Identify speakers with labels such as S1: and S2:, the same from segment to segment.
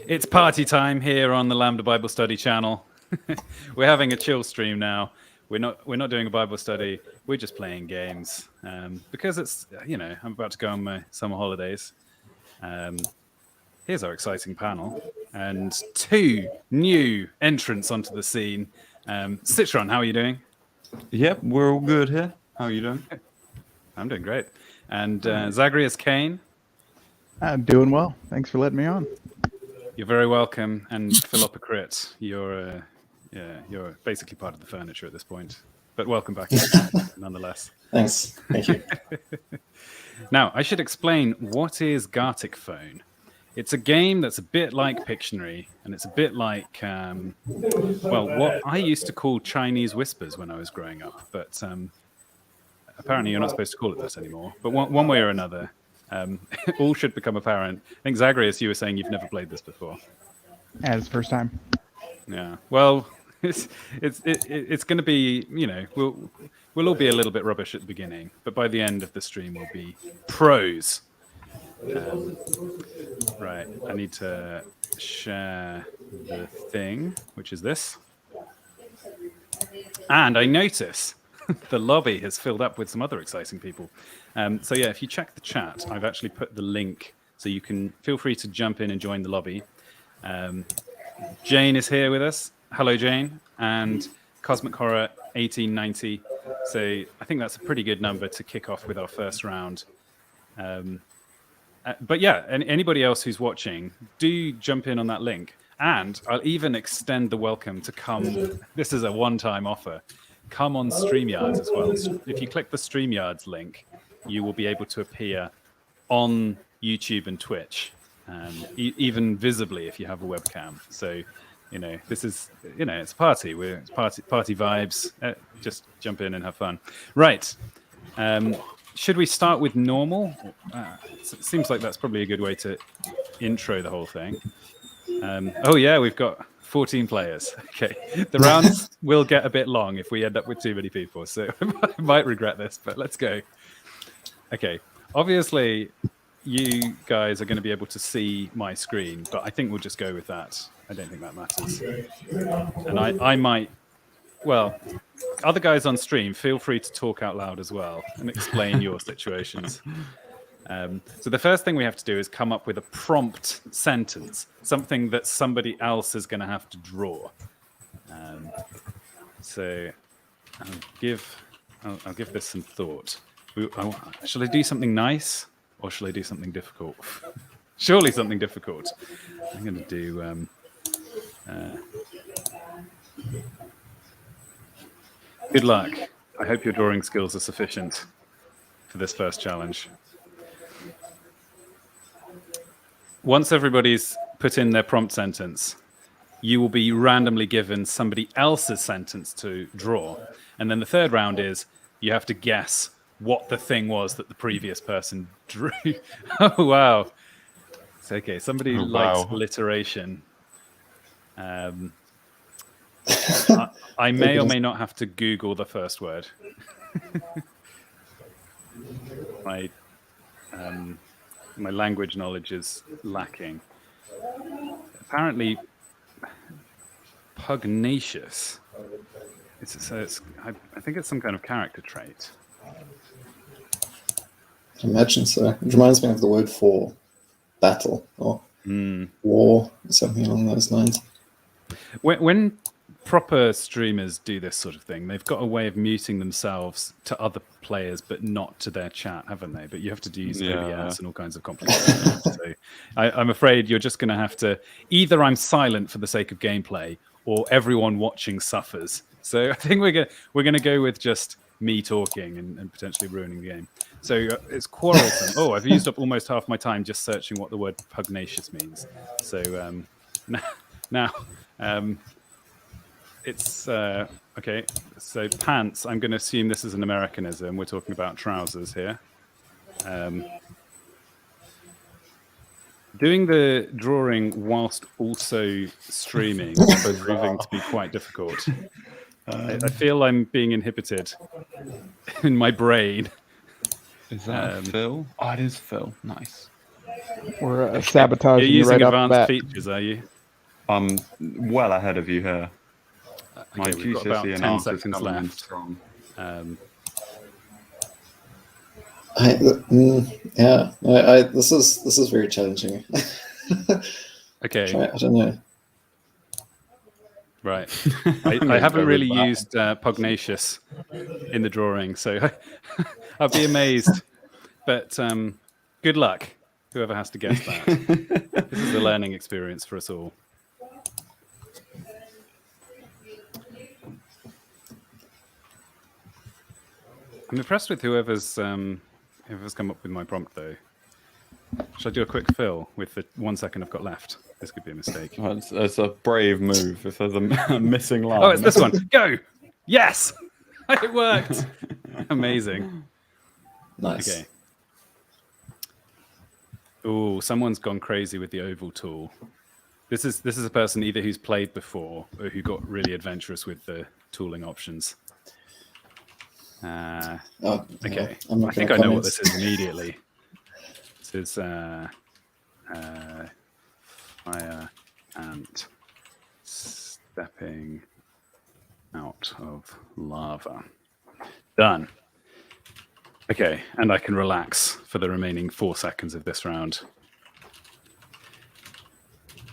S1: It's party time here on the Lambda Bible Study channel. We're having a chill stream now. We're not doing a Bible study. We're just playing games because it's I'm about to go on my summer holidays. Here's our exciting panel and two new entrants onto the scene. Citron, how are you doing?
S2: Yep, we're all good here. How are you doing?
S1: I'm doing great. And Zagreus Kane.
S3: I'm doing well. Thanks for letting me on.
S1: You're very welcome. And Philopocrit, you're basically part of the furniture at this point. But welcome back nonetheless.
S4: Thanks. Thank you.
S1: Now, I should explain what is Garticphone. It's a game that's a bit like Pictionary, and it's a bit like, what I used to call Chinese whispers when I was growing up. But apparently you're not supposed to call it that anymore. But one way or another, all should become apparent. I think, Zagreus, you were saying you've never played this before.
S3: Yeah, it's the first time.
S1: Yeah. Well, it's going to be, we'll all be a little bit rubbish at the beginning, but by the end of the stream we'll be pros. Right. I need to share the thing, which is this. And I notice the lobby has filled up with some other exciting people. So yeah, if you check the chat, I've actually put the link so you can feel free to jump in and join the lobby. Jane is here with us. Hello, Jane. And Cosmic Horror 1890. So I think that's a pretty good number to kick off with our first round. But yeah, anybody else who's watching, do jump in on that link. And I'll even extend the welcome to come. This is a one-time offer. Come on StreamYards as well. If you click the StreamYards link, you will be able to appear on YouTube and Twitch, even visibly if you have a webcam. So, this is, it's a party. It's party vibes. Just jump in and have fun. Right. Should we start with normal? It seems like that's probably a good way to intro the whole thing. Oh yeah, we've got 14 players. Okay, the rounds will get a bit long if we end up with too many people, so I might regret this, but let's go. Okay, obviously you guys are going to be able to see my screen, but I think we'll just go with that. I don't think that matters. And I might, other guys on stream, feel free to talk out loud as well and explain your situations. So the first thing we have to do is come up with a prompt sentence, something that somebody else is going to have to draw. So I'll give this some thought. Shall I do something nice or shall I do something difficult? Surely something difficult. I'm going to do... Good luck. I hope your drawing skills are sufficient for this first challenge. Once everybody's put in their prompt sentence, you will be randomly given somebody else's sentence to draw. And then the third round is you have to guess what the thing was that the previous person drew. Oh, wow. It's okay. Somebody likes alliteration. I may or may not have to Google the first word. My language knowledge is lacking. Apparently, pugnacious. I think it's some kind of character trait.
S4: I imagine so. It reminds me of the word for battle or war, something along those lines.
S1: When proper streamers do this sort of thing, they've got a way of muting themselves to other players, but not to their chat, haven't they? But you have to use OBS and all kinds of complications. So I'm afraid you're just going to have to, either I'm silent for the sake of gameplay, or everyone watching suffers. So I think we're going to go with just me talking and potentially ruining the game. So it's quarrelsome. Oh, I've used up almost half my time just searching what the word pugnacious means. So now. It's okay. So pants. I'm going to assume this is an Americanism. We're talking about trousers here. Doing the drawing whilst also streaming is proving to be quite difficult. I feel I'm being inhibited in my brain.
S2: Is that Phil? Oh, it is Phil. Nice.
S3: We're
S1: You're
S3: sabotaging you
S1: using
S3: right off the
S1: advanced
S3: bat.
S1: features, are you?
S2: I'm well ahead of you here. My
S1: Okay, we've got about
S2: GCSE
S1: 10
S2: analysis
S1: seconds
S2: coming in
S1: left.
S2: strong.
S4: This is very challenging.
S1: Okay,
S4: I don't know.
S1: right.
S2: I'm
S1: I
S2: gonna
S1: haven't
S2: go with
S1: really
S2: that.
S1: used Pugnacious in the drawing, so I'll be amazed. But good luck, whoever has to guess that. This is a learning experience for us all. I'm impressed with whoever's come up with my prompt, though. Should I do a quick fill with the 1 second I've got left? This could be a mistake.
S2: Well, it's a brave move if there's a missing line.
S1: Oh, it's this one. Go! Yes! It worked! Amazing.
S4: Nice.
S1: Okay. Oh, someone's gone crazy with the oval tool. This is a person either who's played before or who got really adventurous with the tooling options. Okay.
S4: I'm not
S1: I think
S4: gonna
S1: I know what
S4: comment.
S1: this is immediately. This is fire ant stepping out of lava. Done. Okay, and I can relax for the remaining 4 seconds of this round.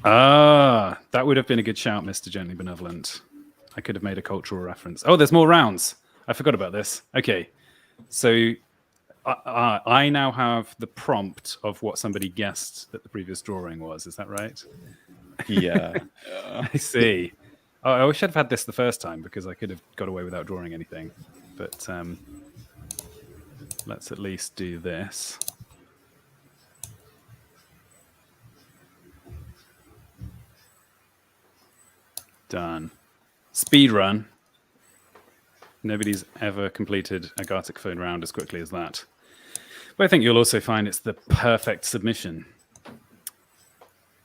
S1: Ah, that would have been a good shout, Mr. Gently Benevolent. I could have made a cultural reference. Oh, there's more rounds. I forgot about this. Okay, so I now have the prompt of what somebody guessed that the previous drawing was. Is that right?
S2: Yeah.
S1: I see. Oh, I wish I'd have had this the first time because I could have got away without drawing anything. But let's at least do this. Done. Speed run. Nobody's ever completed a Garticphone round as quickly as that. But I think you'll also find it's the perfect submission.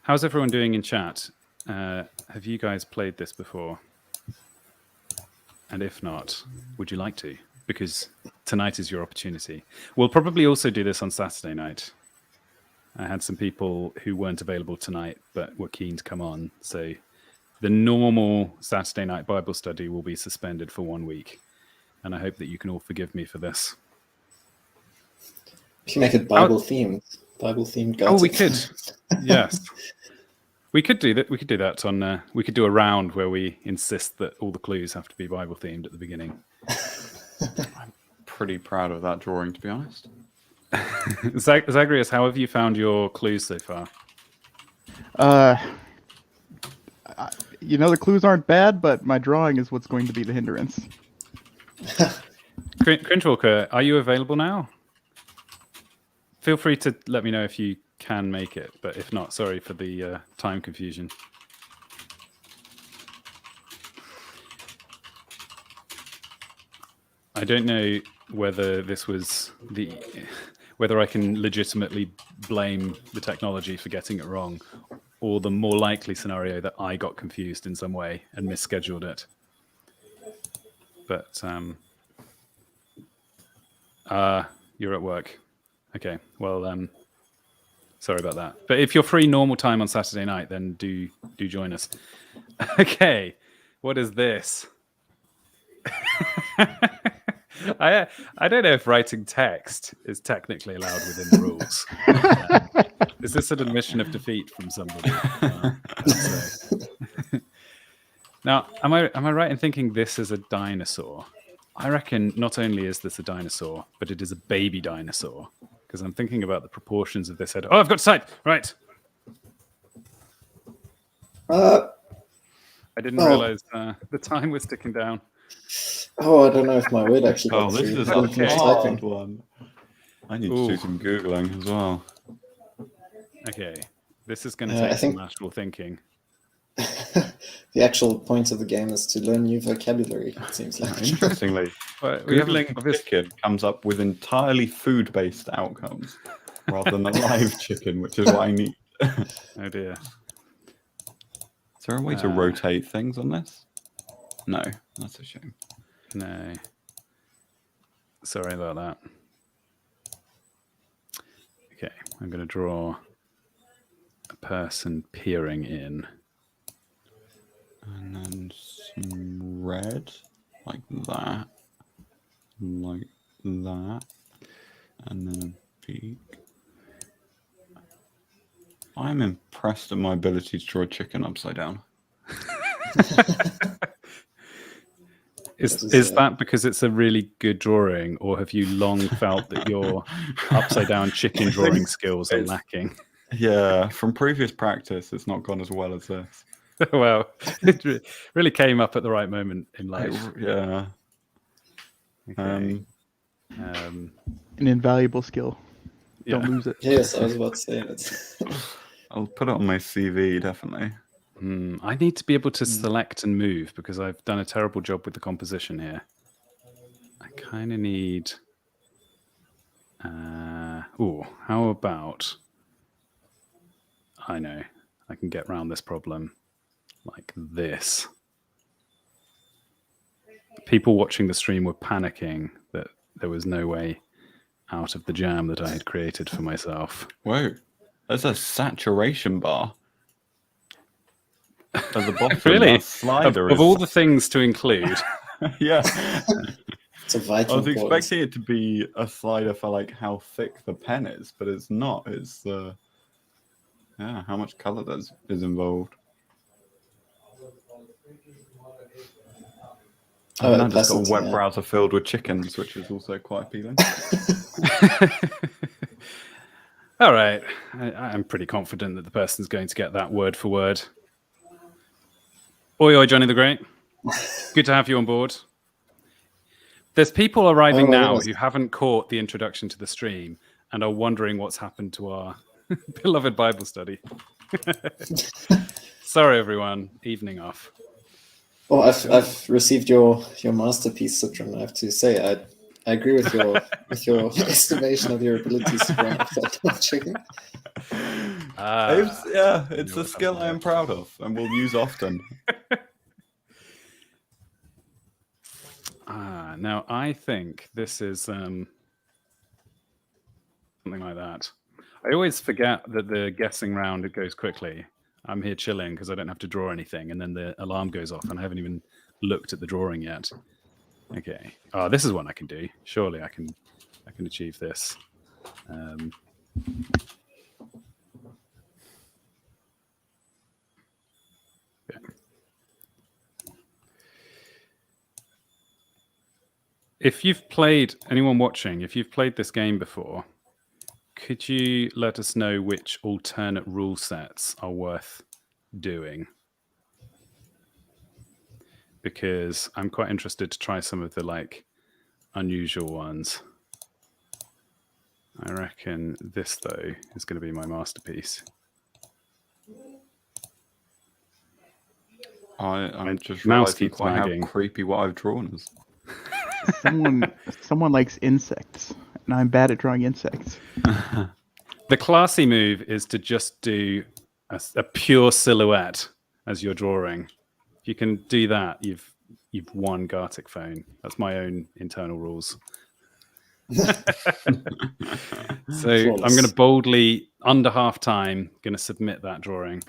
S1: How's everyone doing in chat? Have you guys played this before? And if not, would you like to? Because tonight is your opportunity. We'll probably also do this on Saturday night. I had some people who weren't available tonight but were keen to come on. So the normal Saturday night Bible study will be suspended for 1 week. And I hope that you can all forgive me for this.
S4: We can make it Bible themed. Bible themed.
S1: Oh, we could. Yes. We could do that. We could do that on. We could do a round where we insist that all the clues have to be Bible themed at the beginning.
S2: I'm pretty proud of that drawing, to be honest.
S1: Zagreus, how have you found your clues so far?
S3: The clues aren't bad, but my drawing is what's going to be the hindrance.
S1: Crinchwalker, are you available now? Feel free to let me know if you can make it, but if not, sorry for the time confusion. I don't know whether this was whether I can legitimately blame the technology for getting it wrong, or the more likely scenario that I got confused in some way and misscheduled it. But you're at work. Okay, well, sorry about that. But if you're free normal time on Saturday night, then do join us. Okay, what is this? I don't know if writing text is technically allowed within the rules. Is this an admission of defeat from somebody? Now, am I right in thinking this is a dinosaur? I reckon not only is this a dinosaur, but it is a baby dinosaur. Because I'm thinking about the proportions of this head. Oh, I've got sight! Right. I didn't realize the time was ticking down.
S4: Oh, I don't know if my word actually got
S2: Oh, this
S4: through.
S2: is
S4: I
S2: a
S4: didn't finish
S2: hard
S4: typing.
S2: one. I need to do some Googling as well.
S1: Okay. This is going to take some lateral thinking.
S4: The actual point of the game is to learn new vocabulary, it seems like.
S2: Interestingly, Googling chicken comes up with entirely food-based outcomes rather than a live chicken, which is what I need.
S1: Oh dear.
S2: Is there a way to rotate things on this? No, that's a shame.
S1: No. Sorry about that. Okay, I'm going to draw person peering in.
S2: And then some red, like that. Like that. And then a beak. I'm impressed at my ability to draw a chicken upside down.
S1: Is that because it's a really good drawing, or have you long felt that your upside down chicken drawing skills are lacking?
S2: Yeah, from previous practice, it's not gone as well as this.
S1: Well, it really came up at the right moment in life.
S2: Yeah.
S1: Okay.
S3: An invaluable skill. Don't lose it.
S4: Yes, I was about to say it.
S2: I'll put it on my CV, definitely.
S1: I need to be able to select and move because I've done a terrible job with the composition here. I kind of need... how about... I know. I can get around this problem like this. People watching the stream were panicking that there was no way out of the jam that I had created for myself.
S2: Whoa, there's a saturation bar. At the bottom,
S1: Really?
S2: slider
S1: of all the things to include.
S2: Yeah.
S4: It's a Viking
S2: I was
S4: pause.
S2: expecting it to be a slider for like how thick the pen is, but it's not. It's how much color is involved.
S4: Oh,
S2: And I just got a
S4: opacity,
S2: web
S4: yeah.
S2: browser filled with chickens, which is also quite appealing.
S1: All right. I'm pretty confident that the person's going to get that word for word. Oi, oi, Johnny the Great. Good to have you on board. There's people arriving now who haven't caught the introduction to the stream and are wondering what's happened to our beloved Bible study. Sorry, everyone. Evening off.
S4: Oh, I've received your masterpiece, Citron. I have to say, I agree with your estimation of your abilities to draw upside down chicken.
S2: It's a skill I am proud of and will use often.
S1: Now I think this is something like that. I always forget that the guessing round, it goes quickly. I'm here chilling because I don't have to draw anything, and then the alarm goes off and I haven't even looked at the drawing yet. Okay. This is one I can do. Surely I can achieve this. Yeah. If you've played, anyone watching, if you've played this game before, could you let us know which alternate rule sets are worth doing? Because I'm quite interested to try some of the like unusual ones. I reckon this though is going to be my masterpiece.
S2: I'm just
S1: mouse
S2: realizing
S1: keeps
S2: quite
S1: lagging.
S2: how creepy what I've drawn is.
S3: Someone likes insects, and I'm bad at drawing insects.
S1: The classy move is to just do a pure silhouette as you're drawing. If you can do that, you've won Garticphone. That's my own internal rules. So
S4: Flawless.
S1: I'm going to boldly, under half time, going to submit that drawing.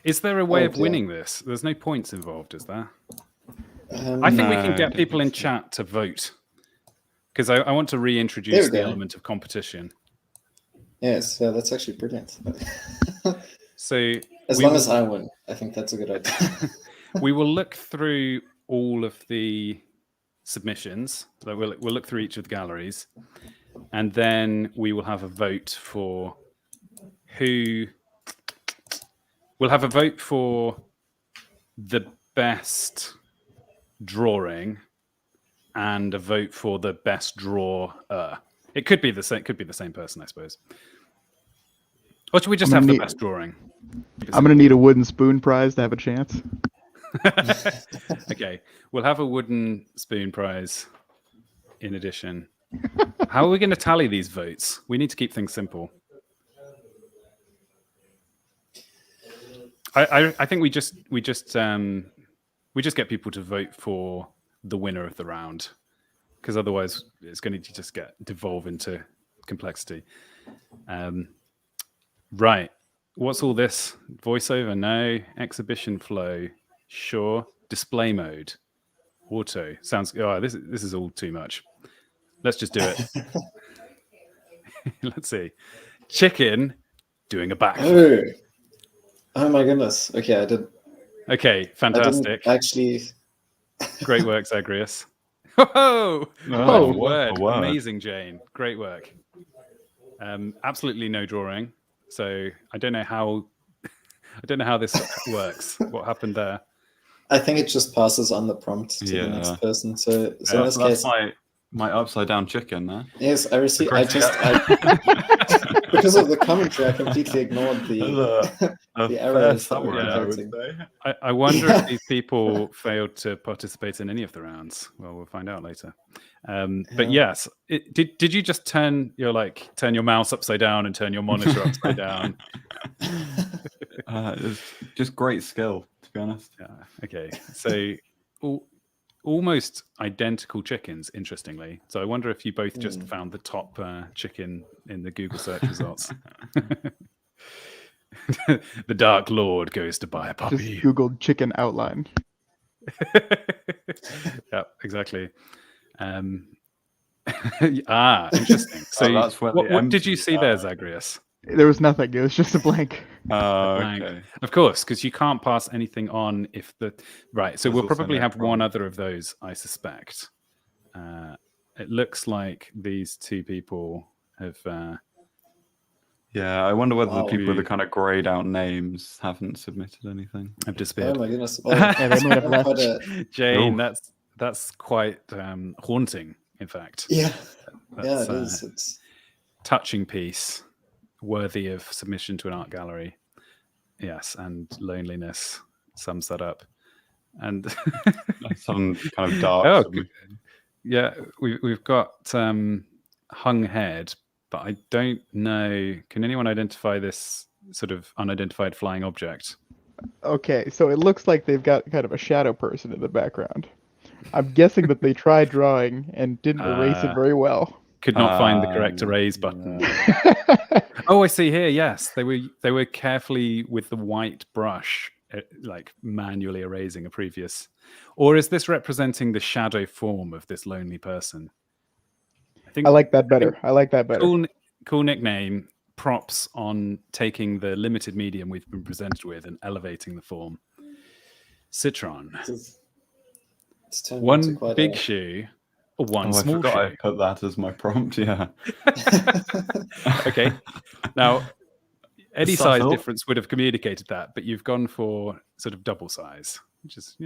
S1: Is there a way of winning this? There's no points involved, is there? I think we can get people in chat to vote because I want to reintroduce the element of competition.
S4: Yes, yeah, that's actually brilliant.
S1: So
S4: as long as I win, I think that's a good idea.
S1: We will look through all of the submissions. So we'll look through each of the galleries, and then we will have a vote for who. We'll have a vote for the best drawing and a vote for the best drawer. It could be the same. Could be the same person, I suppose. Or should we just have the best drawing?
S3: I'm gonna need a wooden spoon prize to have a chance.
S1: Okay, we'll have a wooden spoon prize in addition. How are we going to tally these votes? We need to keep things simple. I think we just get people to vote for the winner of the round, because otherwise it's going to just devolve into complexity. Right. What's all this? Voiceover? No. Exhibition flow? Sure. Display mode? Auto? Sounds. Oh, this is all too much. Let's just do it. Let's see. Chicken doing a backflip.
S4: Oh my goodness. Okay, I did.
S1: Okay, fantastic.
S4: Actually.
S1: Great work, Zagreus. Oh,
S2: Oh,
S1: word.
S2: a word.
S1: Amazing, Jane. Great work. Absolutely no drawing. So I don't know how this works. What happened there?
S4: I think it just passes on the prompt to the next person. So in this case,
S2: my upside down chicken there.
S4: yes, I received. Because of the commentary, I completely ignored the errors that were detecting.
S1: I wonder if these people failed to participate in any of the rounds. Well, we'll find out later. But yes, did you just turn your mouse upside down and turn your monitor upside down?
S2: It's just great skill, to be honest.
S1: Yeah. Okay. So almost identical chickens, interestingly. So I wonder if you both just found the top chicken in the Google search results. The Dark Lord goes to buy a puppy.
S3: Just Googled chicken outline.
S1: Yeah, exactly. Interesting. So
S2: that's where
S1: what did you see there, Zagreus?
S3: There was nothing. It was just a blank.
S2: Okay.
S1: Of course, because you can't pass anything on if the right. So we'll probably have one other of those, I suspect. It looks like these two people have.
S2: Yeah, I wonder whether the people with the kind of grayed out names haven't submitted anything.
S1: Have disappeared.
S4: Oh my goodness!
S3: Yeah, they might have left.
S1: Jane, that's quite haunting. In fact,
S4: yeah,
S1: that's,
S4: it is. It's
S1: touching piece, worthy of submission to an art gallery. Yes, and loneliness sums that up. And
S2: some kind of dark.
S1: Yeah, we've got hung head, but I don't know. Can anyone identify this sort of unidentified flying object?
S3: Okay, so it looks like they've got kind of a shadow person in the background. I'm guessing that they tried drawing and didn't erase it very well.
S1: Could not find the correct erase button. Oh, I see here. Yes, they were carefully with the white brush, like manually erasing a previous. Or is this representing the shadow form of this lonely person?
S3: I like that better. I like that better.
S1: Cool nickname. Props on taking the limited medium we've been presented with and elevating the form. Citron. One big shoe. One small
S2: I forgot
S1: shoe.
S2: I put that as my prompt. Yeah.
S1: Okay. Now, any size difference would have communicated that, but you've gone for sort of double size, which is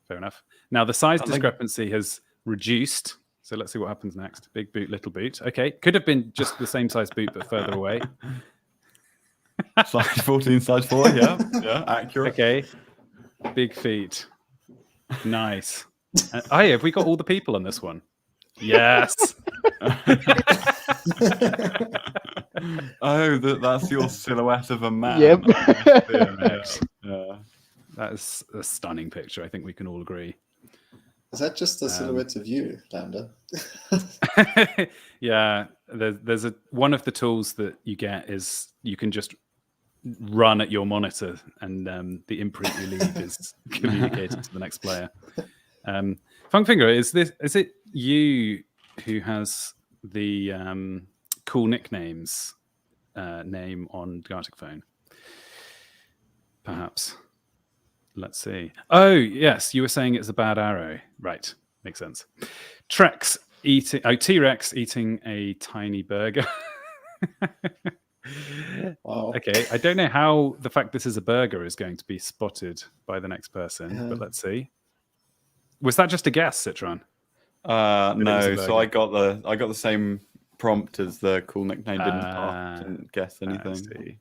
S1: fair enough. Now the size discrepancy has reduced. So let's see what happens next. Big boot, little boot. Okay, could have been just the same size boot but further away.
S2: Size 14, size 4. Yeah, accurate.
S1: Okay. Big feet. Nice. Hey, have we got all the people on this one? Yes.
S2: That's your silhouette of a man.
S3: Yep.
S2: Yeah.
S1: That is a stunning picture. I think we can all agree.
S4: Is that just a silhouette of you, Lambda?
S1: Yeah, there's one of the tools that you get is you can just run at your monitor, and the imprint you leave is communicated to the next player. Funkfinger, is it you who has the cool nicknames name on Garticphone? Perhaps. Let's see. Oh, yes, you were saying it's a bad arrow. Right, makes sense. T-Rex eating a tiny burger.
S4: Wow.
S1: Okay, I don't know how the fact this is a burger is going to be spotted by the next person, but let's see. Was that just a guess, Citron?
S2: No, so I got the same prompt as the cool nickname. Didn't guess anything.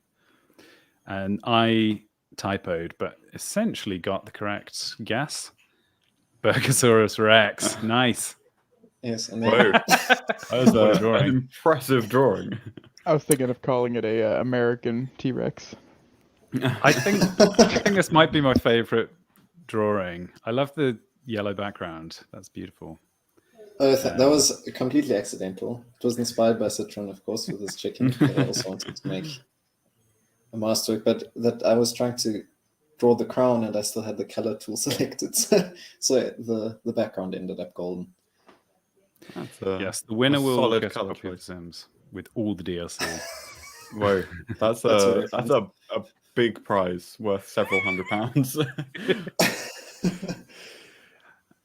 S1: And I typoed, but essentially got the correct guess. Burgosaurus Rex. Nice.
S4: Yes, and
S2: Whoa. That was an impressive drawing.
S3: I was thinking of calling it a American T-Rex.
S1: I think this might be my favorite drawing. I love the yellow background. That's beautiful.
S4: Oh, that was completely accidental. It was inspired by Citron, of course, with his chicken, but I also wanted to make a masterwork. But that I was trying to draw the crown, and I still had the color tool selected, so the background ended up golden.
S2: That's
S1: Yes, the winner will
S2: solid
S1: get a
S2: colour
S1: copy of
S2: choice.
S1: Sims with all the DLC.
S2: Whoa, that's
S4: very
S2: a big prize worth several £100.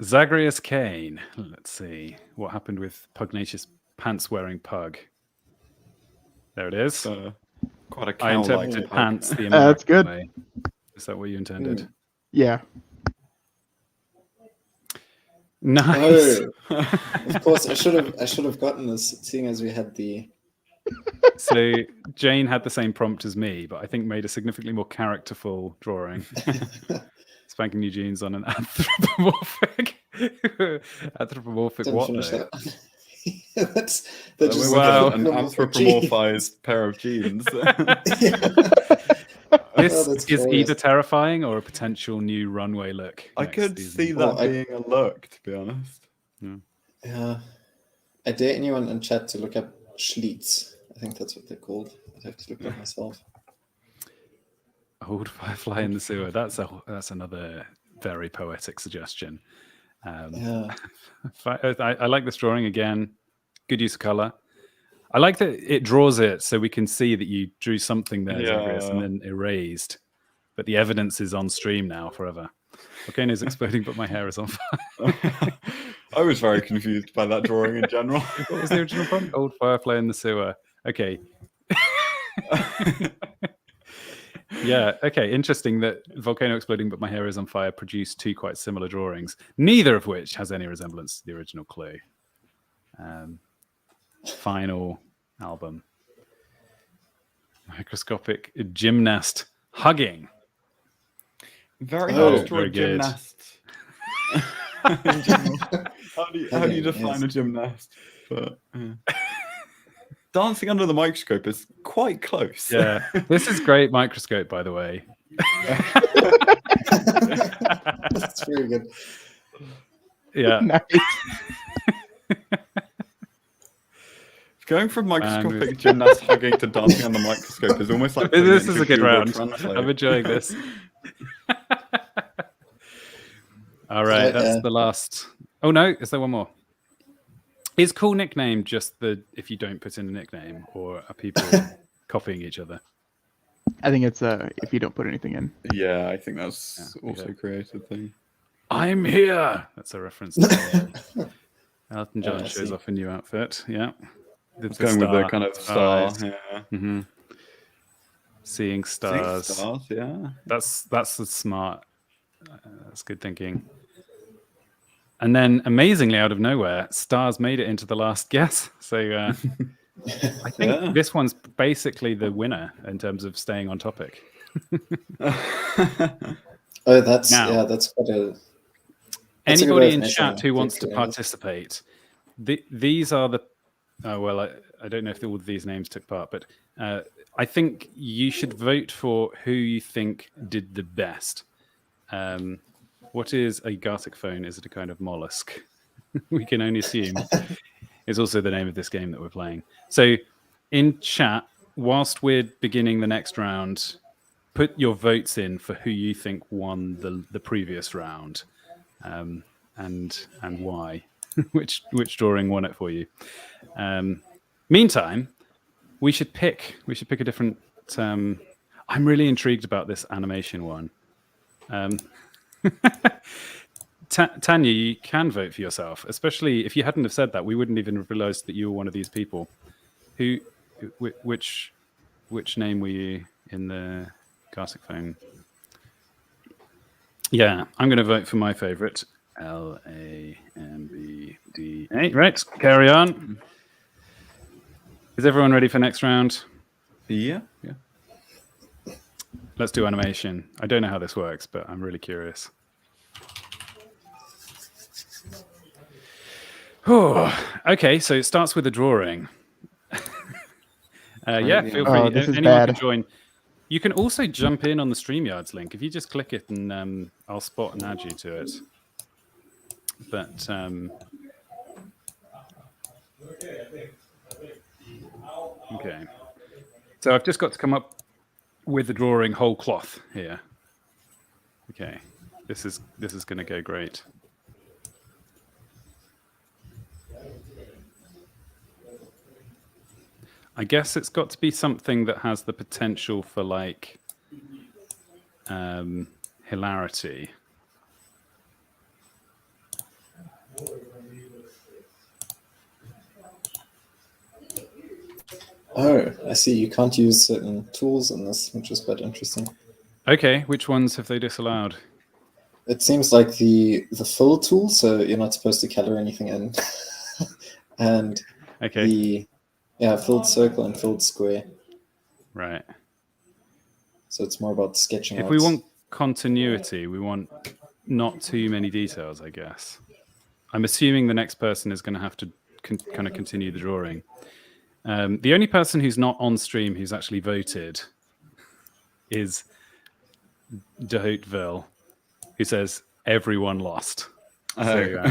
S1: Zagreus Kane. Let's see what happened with Pugnacious Pants-wearing Pug. There it is.
S2: Quite a
S1: I
S2: cow-like
S1: interpreted
S2: pug.
S1: pants the
S3: That's
S1: American
S3: good.
S1: way. Is that what you intended?
S3: Yeah.
S1: Nice.
S4: Oh, of course, I should have gotten this, seeing as we had the.
S1: So Jane had the same prompt as me, but I think made a significantly more characterful drawing. Spanking new jeans on an anthropomorphic
S4: Didn't
S1: what
S4: finish
S1: though?
S4: that. That just
S1: Wow.
S2: An anthropomorphized pair of jeans.
S1: This
S4: that's
S1: is
S4: glorious.
S1: either terrifying or a potential new runway look.
S2: I
S1: next
S2: could
S1: season.
S2: see that
S4: Oh,
S2: being a look, to be honest.
S4: Yeah, I dare anyone in chat to look up Schlitz. I think that's what they're called. I'd have to look up myself.
S1: Old firefly in the sewer. That's another very poetic suggestion.
S4: Yeah,
S1: I like this drawing again. Good use of color. I like that it draws it so we can see that you drew something there, Zagreus, and then erased. But the evidence is on stream now forever. Volcano's exploding, but my hair is on fire.
S2: I was very confused by that drawing in general.
S1: What was the original prompt? Old firefly in the sewer. Okay. Yeah, okay. Interesting that Volcano Exploding But My Hair Is on Fire produced two quite similar drawings, neither of which has any resemblance to the original Clue. Final album. Microscopic gymnast hugging.
S2: Very
S4: Oh,
S2: hard to draw
S1: very
S2: a
S1: good.
S2: gymnast. In general. How do you define
S4: Yes.
S2: a gymnast? But, dancing under the microscope is quite close.
S1: Yeah, this is great microscope, by the way.
S4: that's very good.
S1: Yeah.
S3: Nice.
S2: Going from microscopic gymnast hugging to dancing under the microscope is almost like
S1: This
S2: putting it
S1: is
S2: into
S1: a good
S2: Google
S1: round.
S2: Translate.
S1: I'm enjoying this. All right, that's the last. Oh no, is there one more? Is cool nickname just the if you don't put in a nickname, or are people copying each other?
S3: I think it's if you don't put anything in.
S2: Yeah, I think that's also
S1: okay.
S2: a creative thing.
S1: I'm here. That's a reference to Elton John
S4: I
S1: shows
S4: see.
S1: off a new outfit. Yeah,
S2: It's going with the kind of star.
S1: eyes.
S2: Yeah.
S1: Mm-hmm. Seeing stars.
S2: Stars, yeah.
S1: That's the smart. That's good thinking. And then, amazingly, out of nowhere, stars made it into the last guess. So I think this one's basically the winner in terms of staying on topic.
S4: Oh, that's
S1: Now-
S4: that's quite a. that's a good way
S1: Anybody
S4: of
S1: in
S4: measuring
S1: chat who wants to
S4: victory, I guess.
S1: participate, these are the. Oh, well, I don't know if all of these names took part, but I think you should vote for who you think did the best. What is a Garticphone? Is it a kind of mollusk? We can only assume. It's also the name of this game that we're playing. So in chat, whilst we're beginning the next round, put your votes in for who you think won the previous round, and why. which drawing won it for you. Meantime, we should pick a different. I'm really intrigued about this animation one. Tanya, you can vote for yourself, especially if you hadn't have said that, we wouldn't even have realized that you were one of these people. Which name were you in the Garticphone? Yeah, I'm going to vote for my favorite, LAMBDA. Right, carry on. Is everyone ready for next round?
S2: Yeah.
S1: Let's do animation. I don't know how this works, but I'm really curious. Oh, okay, so it starts with a drawing. Yeah, feel free.
S3: Oh, this is
S1: Anyone can
S3: bad.
S1: join. You can also jump in on the StreamYards link. If you just click it, and I'll spot and add you to it. But okay. So I've just got to come up with the drawing whole cloth here. Okay. This is going to go great. I guess it's got to be something that has the potential for like hilarity.
S4: Oh, I see. You can't use certain tools in this, which is quite interesting.
S1: Okay, which ones have they disallowed?
S4: It seems like the fill tool, so you're not supposed to color anything in, and
S1: Okay.
S4: the filled circle and filled square.
S1: Right.
S4: So it's more about sketching
S1: If
S4: out.
S1: we want continuity, we want not too many details, I guess. I'm assuming the next person is going to have to kind of continue the drawing. The only person who's not on stream who's actually voted is Dehoutville, who says everyone lost. So,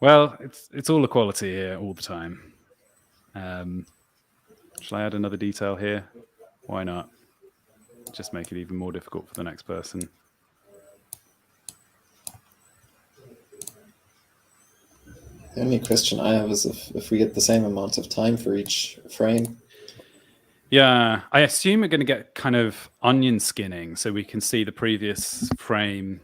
S1: well, it's all equality here all the time. Shall I add another detail here? Why not? Just make it even more difficult for the next person.
S4: The only question I have is if we get the same amount of time for each frame.
S1: Yeah, I assume we're going to get kind of onion skinning, so we can see the previous frame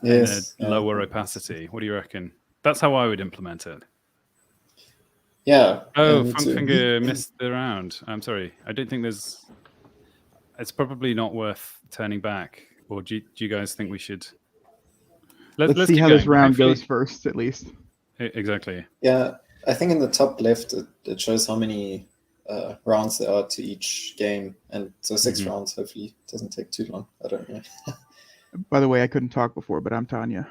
S4: Yes,
S1: in a lower opacity. What do you reckon? That's how I would implement it.
S4: Yeah.
S1: Oh,
S4: me too.
S1: Funkfinger missed the round. I'm sorry. I don't think there's... It's probably not worth turning back. Or do you guys think we should...
S3: Let's see
S1: keep
S3: how this
S1: going.
S3: round
S1: Hopefully-
S3: goes first, at least.
S1: Exactly.
S4: Yeah, I think in the top left it shows how many rounds there are to each game, and so 6 rounds. Hopefully, it doesn't take too long. I don't know.
S3: By the way, I couldn't talk before, but I'm Tanya.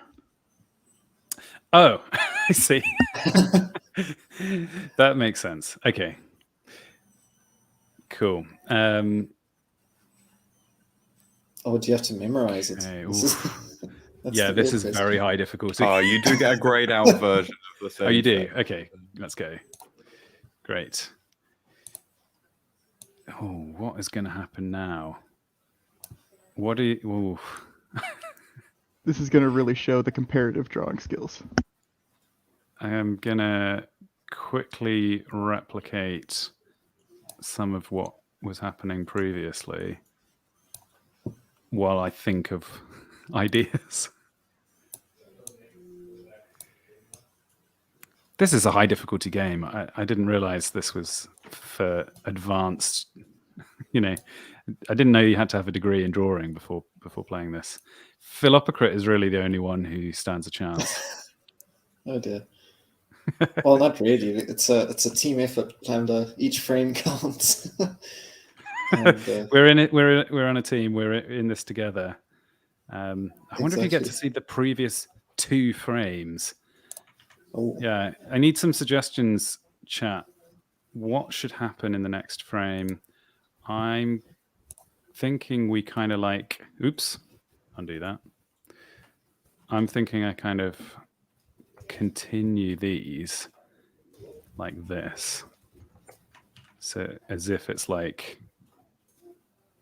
S1: Oh, I see. That makes sense. Okay. Cool.
S4: Oh, do you have to memorize it?
S1: Okay,
S4: That's
S1: yeah,
S4: the
S1: this
S4: real
S1: is
S4: question.
S1: very high difficulty.
S2: Oh, you do get a grayed out version of the same
S1: Oh, you do?
S2: thing.
S1: Okay, let's go. Great. Oh, what is going to happen now? What do you... Ooh.
S3: This is going to really show the comparative drawing skills.
S1: I am going to quickly replicate some of what was happening previously while I think of ideas. This is a high difficulty game. I didn't realize this was for advanced, you know, I didn't know you had to have a degree in drawing before playing this. Philopocrit is really the only one who stands a chance.
S4: Oh dear. Well, not really. It's a team effort, Lambda. Each frame counts. And,
S1: We're in it. We're on a team. We're in this together. I wonder if you get to
S4: Exactly.
S1: see the previous 2 frames.
S4: oh,
S1: Yeah, I need some suggestions, chat. What should happen in the next frame? I'm thinking we kind of like... Oops, undo that. I'm thinking I kind of continue these like this. So as if it's like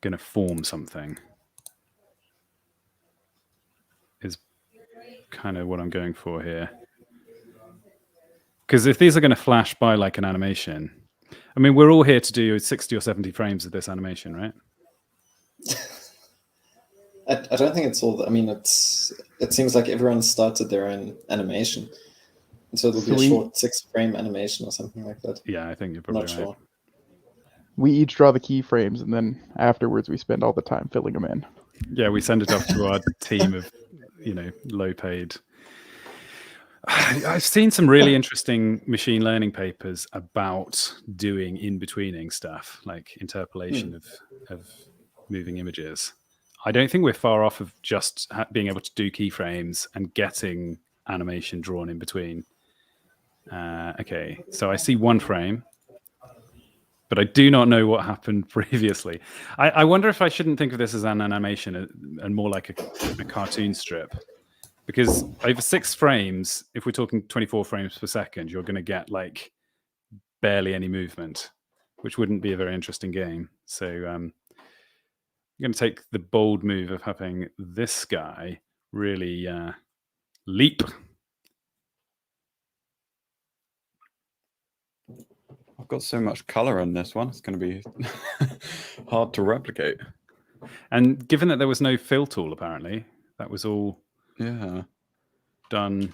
S1: going to form something is kind of what I'm going for here. Because if these are going to flash by like an animation, I mean, we're all here to do 60 or 70 frames of this animation, right?
S4: I don't think it's all. I mean, it seems like everyone started their own animation, and so it'll be a
S3: Sweet.
S4: short 6-frame animation or something like that.
S1: Yeah, I think you're
S4: I'm
S1: probably
S4: not
S1: right.
S4: sure.
S3: We each draw the keyframes, and then afterwards we spend all the time filling them in.
S1: Yeah, we send it off to our team of, low paid. I've seen some really interesting machine learning papers about doing in-betweening stuff, like interpolation of moving images. I don't think we're far off of just being able to do keyframes and getting animation drawn in between. Okay, so I see 1 frame, but I do not know what happened previously. I wonder if I shouldn't think of this as an animation and more like a cartoon strip. Because over 6 frames, if we're talking 24 frames per second, you're going to get like barely any movement, which wouldn't be a very interesting game. So I'm going to take the bold move of having this guy really leap.
S2: I've got so much color in this one. It's going to be hard to replicate.
S1: And given that there was no fill tool, apparently, that was all done.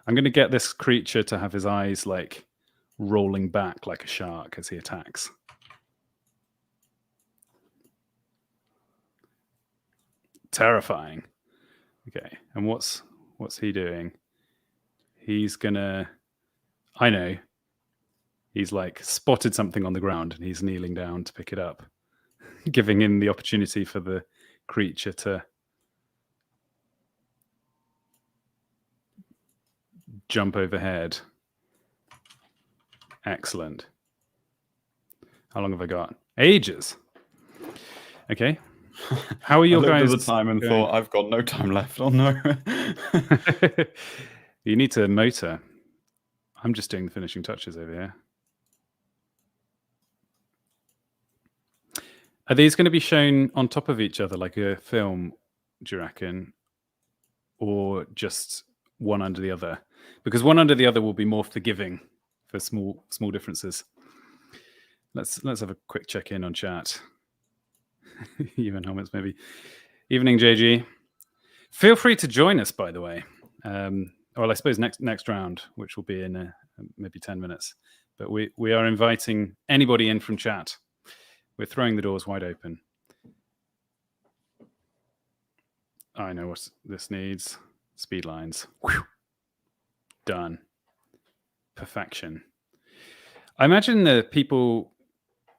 S1: I'm going to get this creature to have his eyes like rolling back like a shark as he attacks. Terrifying. Okay, and what's he doing? He's gonna, I know, he's like spotted something on the ground and he's kneeling down to pick it up, giving him the opportunity for the creature to jump overhead. Excellent. How long have I got? Ages. Okay. How are your
S2: I
S1: guys?
S2: looked at the time and thought, I've got no time left. Oh no.
S1: You need to motor. I'm just doing the finishing touches over here. Are these going to be shown on top of each other like a film, do you reckon? Or just one under the other? Because one under the other will be more forgiving for small differences. Let's have a quick check-in on chat. Even helmets, maybe. Evening, JG. Feel free to join us, by the way. Well, I suppose next round, which will be in maybe 10 minutes. But we are inviting anybody in from chat. We're throwing the doors wide open. I know what this needs. Speed lines. Whew. Done. Perfection. I imagine the people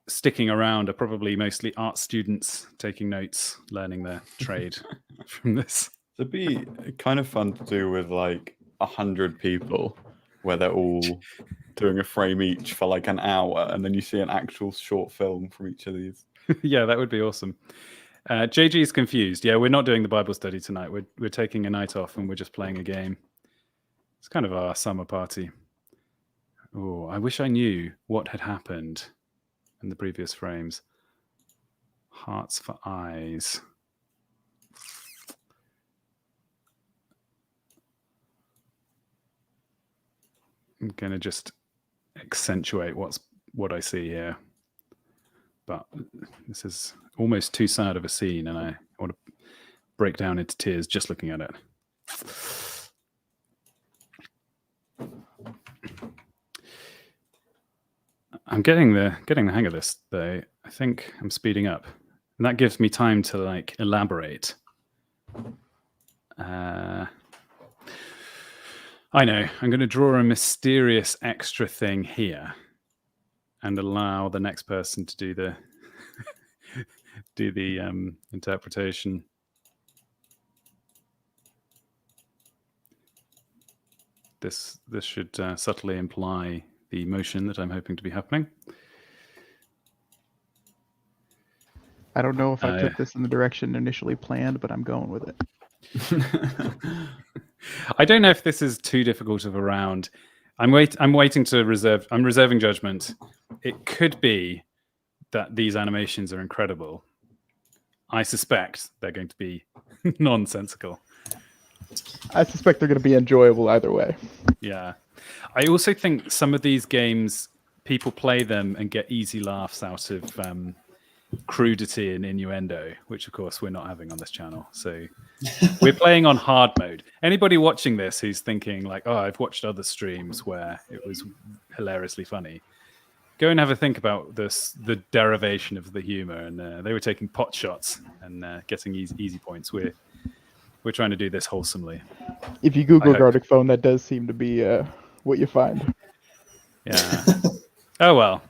S1: sticking around are probably mostly art students taking notes, learning their trade from this.
S2: It'd be kind of fun to do with like 100 people where they're all doing a frame each for like an hour, and then you see an actual short film from each of these.
S1: Yeah, that would be awesome. JG is confused. Yeah, we're not doing the Bible study tonight. We're taking a night off and we're just playing a game. It's kind of our summer party. Oh, I wish I knew what had happened in the previous frames. Hearts for eyes. I'm going to just accentuate what I see here. But this is almost too sad of a scene, and I want to break down into tears just looking at it. I'm getting the hang of this, though. I think I'm speeding up, and that gives me time to like elaborate. I know. I'm going to draw a mysterious extra thing here, and allow the next person to do the interpretation. This should subtly imply the motion that I'm hoping to be happening.
S3: I don't know if I took this in the direction initially planned, but I'm going with it.
S1: I don't know if this is too difficult of a round. I'm waiting to reserve. I'm reserving judgment. It could be that these animations are incredible. I suspect they're going to be nonsensical.
S3: I suspect they're going to be enjoyable either way.
S1: Yeah. I also think some of these games, people play them and get easy laughs out of crudity and innuendo, which of course we're not having on this channel. So we're playing on hard mode. Anybody watching this who's thinking like, oh, I've watched other streams where it was hilariously funny, go and have a think about the derivation of the humor. And they were taking pot shots and getting easy points. We're trying to do this wholesomely.
S3: If you Google Garticphone, that does seem to be what you find.
S1: Yeah. Oh well,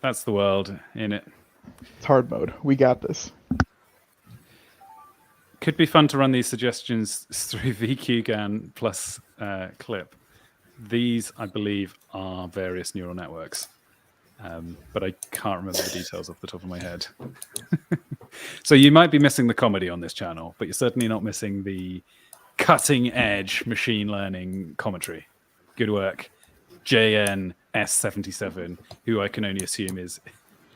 S1: that's the world in it.
S3: It's hard mode. We got this.
S1: Could be fun to run these suggestions through VQGAN plus clip. These, I believe, are various neural networks. but I can't remember the details off the top of my head. So you might be missing the comedy on this channel, but you're certainly not missing the cutting-edge machine learning commentary. Good work, JNS77, who I can only assume is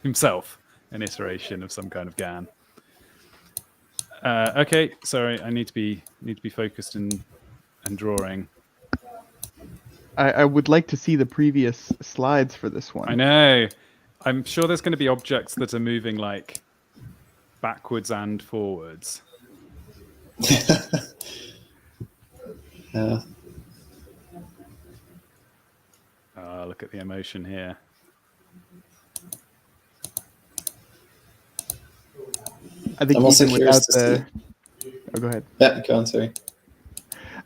S1: himself an iteration of some kind of GAN. Okay, sorry, I need to be focused and drawing.
S3: I would like to see the previous slides for this one.
S1: I know. I'm sure there's going to be objects that are moving like backwards and forwards.
S4: Yeah.
S1: Oh, look at the emotion here.
S3: I think
S4: I'm also
S3: even
S4: curious
S3: without
S4: to
S3: the. Oh, go ahead.
S4: Yeah, go on, sorry.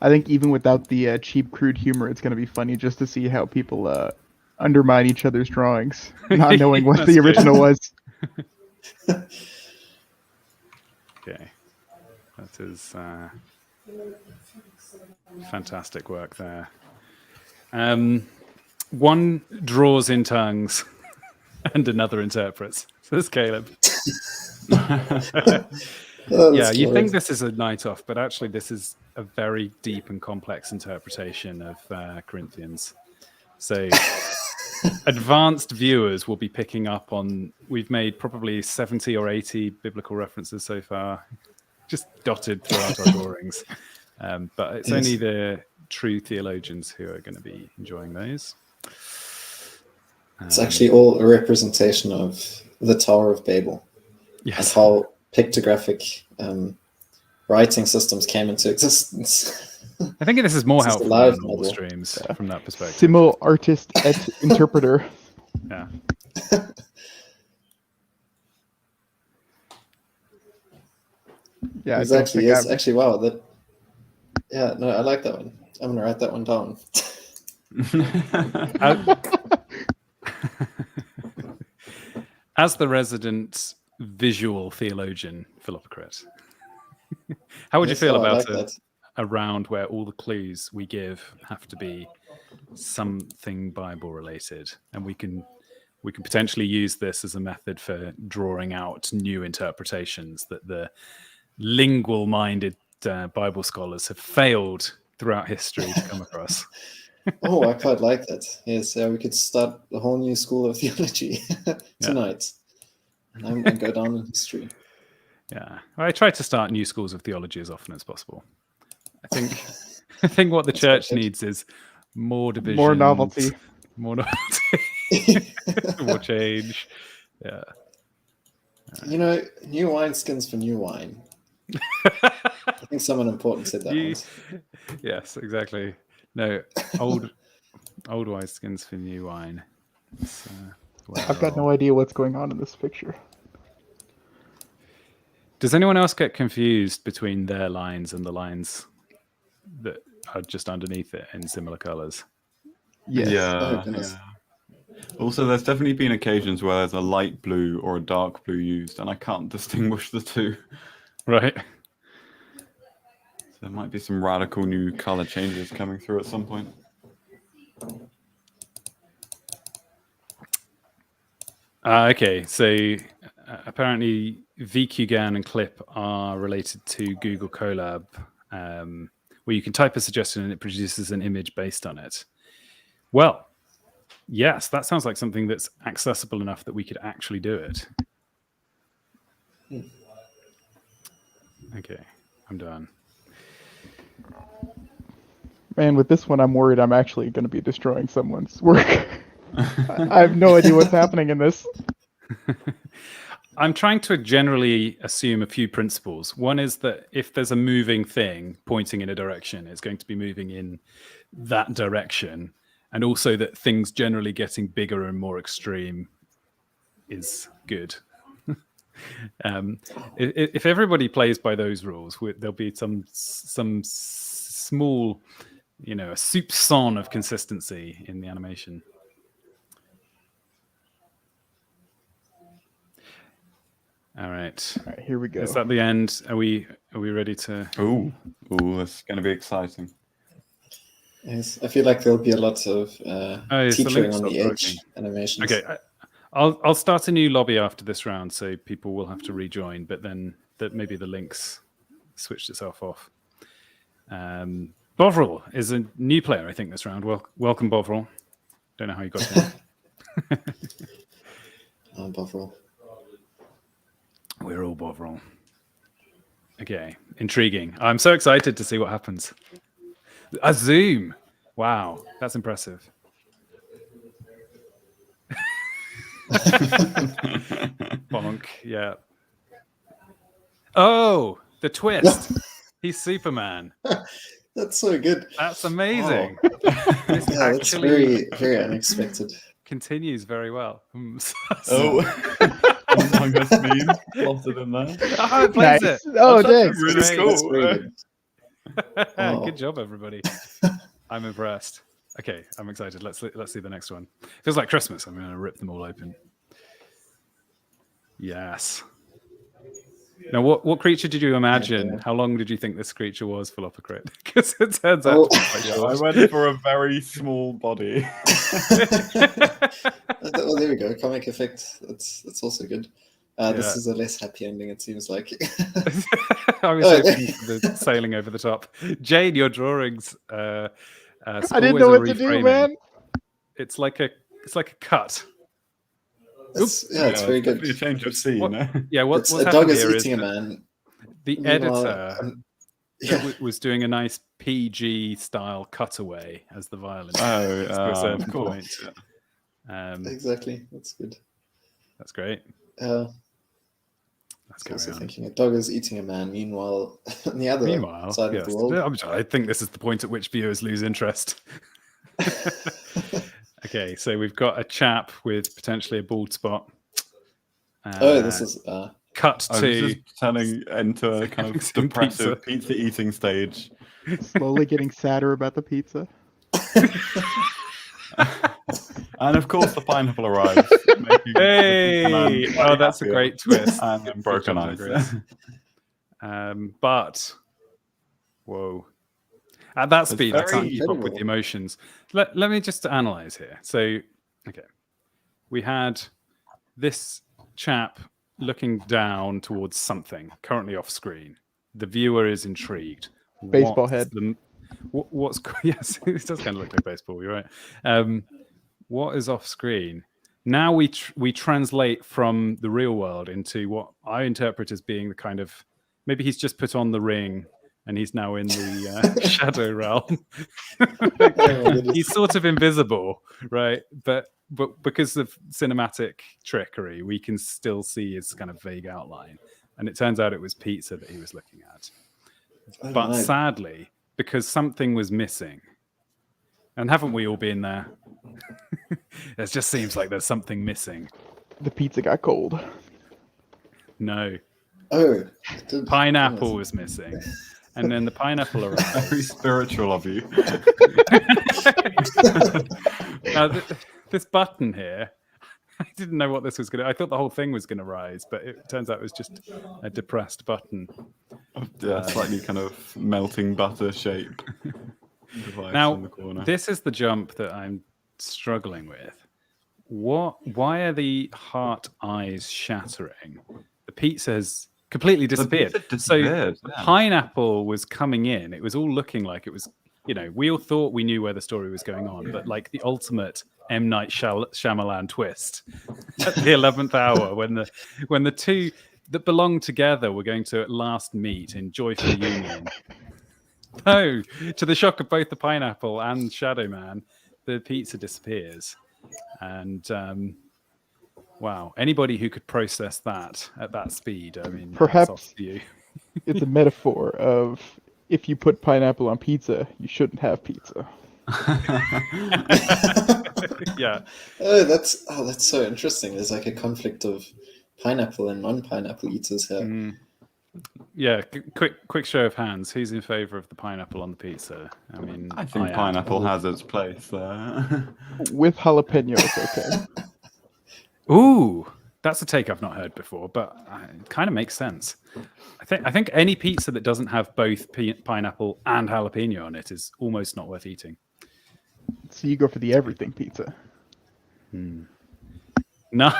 S3: I think even without the cheap, crude humor, it's going to be funny just to see how people undermine each other's drawings, not knowing what
S1: That's
S3: the
S1: good.
S3: original was.
S1: Okay, that is fantastic work there. One draws in tongues and another interprets, says Caleb.
S4: Oh,
S1: Yeah,
S4: that's
S1: you
S4: clever.
S1: think this is a night off, but actually this is a very deep and complex interpretation of Corinthians. So advanced viewers will be picking up on, we've made probably 70 or 80 biblical references so far, just dotted throughout our drawings. But it's
S4: Yes.
S1: only the true theologians who are going to be enjoying those.
S4: It's actually all a representation of the Tower of Babel and
S1: Yes.
S4: how pictographic writing systems came into existence.
S1: I think this is more
S4: This is a
S1: helpful
S4: live
S1: than normal
S4: model.
S1: streams from that perspective.
S3: Simul artist et interpreter.
S1: Yeah.
S3: Yeah, I
S4: It's
S3: don't
S4: actually
S3: think
S4: is
S3: I've-
S4: actually wow. That yeah, no, I like that one. I'm gonna write that one down.
S1: As the resident visual theologian, Philipocrat, how would you
S4: Yes,
S1: feel
S4: oh, I
S1: about
S4: like that.
S1: a round where all the clues we give have to be something Bible related, and we can potentially use this as a method for drawing out new interpretations that the lingual-minded Bible scholars have failed throughout history to come across.
S4: Oh, I quite like that. Yes, we could start a whole new school of theology tonight, and go down in history.
S1: Yeah, I try to start new schools of theology as often as possible. I think what the church
S4: good.
S1: needs is more division,
S3: more novelty.
S1: more novelty, more change. Yeah,
S4: You know, new wineskins for new wine. I think someone important said that
S1: You-
S4: once.
S1: yes, exactly. No, old wineskins for new wine. It's,
S3: I've got no idea what's going on in this picture.
S1: Does anyone else get confused between their lines and the lines that are just underneath it in similar colors?
S3: Yes.
S4: Oh,
S2: Yeah,
S4: goodness.
S2: yeah. Also, there's definitely been occasions where there's a light blue or a dark blue used, and I can't distinguish the two.
S1: Right.
S2: There might be some radical new color changes coming through at some point.
S1: Okay, so apparently VQGAN and Clip are related to Google Colab, where you can type a suggestion and it produces an image based on it. Well, yes, that sounds like something that's accessible enough that we could actually do it. Okay, I'm done.
S3: Man, with this one, I'm worried I'm actually going to be destroying someone's work. I have no idea what's happening in this.
S1: I'm trying to generally assume a few principles. One is that if there's a moving thing pointing in a direction, it's going to be moving in that direction. And also that things generally getting bigger and more extreme is good. If everybody plays by those rules, there'll be some small, a soupçon of consistency in the animation. All right.
S3: All right, here we go.
S1: Is that the end? Are we ready to?
S2: Ooh, this is going to be exciting.
S4: Yes, I feel like there'll be a lot of
S1: Is the link
S4: teetering on
S1: stopped
S4: the edge
S1: working?
S4: animations.
S1: Okay, I'll start a new lobby after this round, so people will have to rejoin. But then that maybe the links switched itself off. Bovril is a new player, I think, this round. Welcome, Bovril. Don't know how you got here.
S4: Bovril.
S1: We're all Bovril. Okay, intriguing. I'm so excited to see what happens. A zoom. Wow, that's impressive. Bonk, yeah. Oh, the twist. He's Superman.
S4: That's so good.
S1: That's amazing. This
S4: Yeah, that's very, very unexpected.
S1: continues very well.
S2: Oh, among us meme plotted in there.
S1: Oh, it plays
S3: Nice.
S1: it.
S3: Oh,
S2: That's
S3: thanks.
S2: really
S1: Great.
S2: cool.
S4: That's very good. Oh.
S1: Good job, everybody. I'm impressed. Okay, I'm excited. Let's see the next one. Feels like Christmas. I'm going to rip them all open. Yes. Now, what creature did you imagine? How long did you think this creature was, Philopocrit? Because it turns out to be quite
S2: I
S1: short.
S2: went for a very small body.
S4: Well, there we go. Comic effect. That's also good. This
S1: Yeah.
S4: is a less happy ending, it seems like.
S1: I was hoping for the sailing over the top. Jane, your drawings.
S3: I didn't know what to do, man.
S1: It's like a cut.
S4: It's very good.
S2: Definitely a change of scene.
S1: What-
S2: eh?
S1: Yeah,
S4: It's
S1: what's
S4: a dog
S1: happened
S4: is
S1: here is
S4: eating a
S1: that
S4: man.
S1: the
S4: Meanwhile,
S1: editor
S4: yeah.
S1: was doing a nice PG style cutaway as the violin.
S2: Oh,
S1: to a certain
S2: of course.
S1: point.
S4: Exactly. That's good.
S1: That's great.
S4: I
S1: Let's
S4: was
S1: carry
S4: also
S1: on.
S4: thinking a dog is eating a man. Meanwhile, on the other
S1: Meanwhile,
S4: side
S1: yes,
S4: of the world,
S1: I think this is the point at which viewers lose interest. Okay, so we've got a chap with potentially a bald spot.
S4: this is
S1: cut
S2: I was
S1: to
S2: just turning into a kind of
S1: Some
S2: depressive pizza eating stage.
S3: Slowly getting sadder about the pizza.
S2: And of course, the pineapple arrives. making
S1: hey,
S2: the man
S1: oh, that's a
S2: happier.
S1: great twist.
S2: And then broken
S1: Good job,
S2: eyes.
S1: Douglas. But whoa, at that speed, I can't
S2: very
S1: keep up with the emotions. Let me just analyze here. So, okay, we had this chap looking down towards something currently off screen. The viewer is intrigued.
S3: Baseball head.
S1: What's yes, it does kind of look like baseball. You're right. What is off screen? Now we translate from the real world into what I interpret as being the kind of maybe he's just put on the ring and he's now in the shadow realm. He's sort of invisible, right? But because of cinematic trickery, we can still see his kind of vague outline. And it turns out it was pizza that he was looking at. But
S4: right.
S1: sadly, because something was missing, and haven't we all been there? It just seems like there's something missing.
S3: The pizza got cold.
S1: No,
S4: oh,
S1: pineapple was missing. And then the pineapple arrived.
S2: Very spiritual of you.
S1: Now, this button here, I didn't know what this was going to. I thought the whole thing was going to rise, but it turns out it was just a depressed button.
S2: Yeah, slightly kind of melting butter shape. Device
S1: Now,
S2: in the corner.
S1: this is the jump that I'm struggling with. Why are the heart eyes shattering? The pizza has completely disappeared.
S2: pizza
S1: So
S2: disappeared,
S1: the
S2: yeah.
S1: pineapple was coming in. It was all looking like it was, we all thought we knew where the story was going on, but like the ultimate M. Night Shyamalan twist at the 11th hour when the two that belong together were going to at last meet in joyful union. No, to the shock of both the pineapple and Shadow Man, the pizza disappears. And wow, anybody who could process that at that speed, I mean, hats
S3: Perhaps
S1: off to you.
S3: it's a metaphor of if you put pineapple on pizza, you shouldn't have pizza.
S1: Yeah.
S4: That's so interesting. There's like a conflict of pineapple and non-pineapple eaters here.
S1: Yeah, quick show of hands. Who's in favor of the pineapple on the pizza? I mean,
S2: I think
S1: am.
S2: pineapple has its place there.
S3: With jalapeno, it's okay.
S1: Ooh, that's a take I've not heard before, but it kind of makes sense. I think any pizza that doesn't have both pineapple and jalapeno on it is almost not worth eating.
S3: So you go for the everything pizza.
S1: Nice.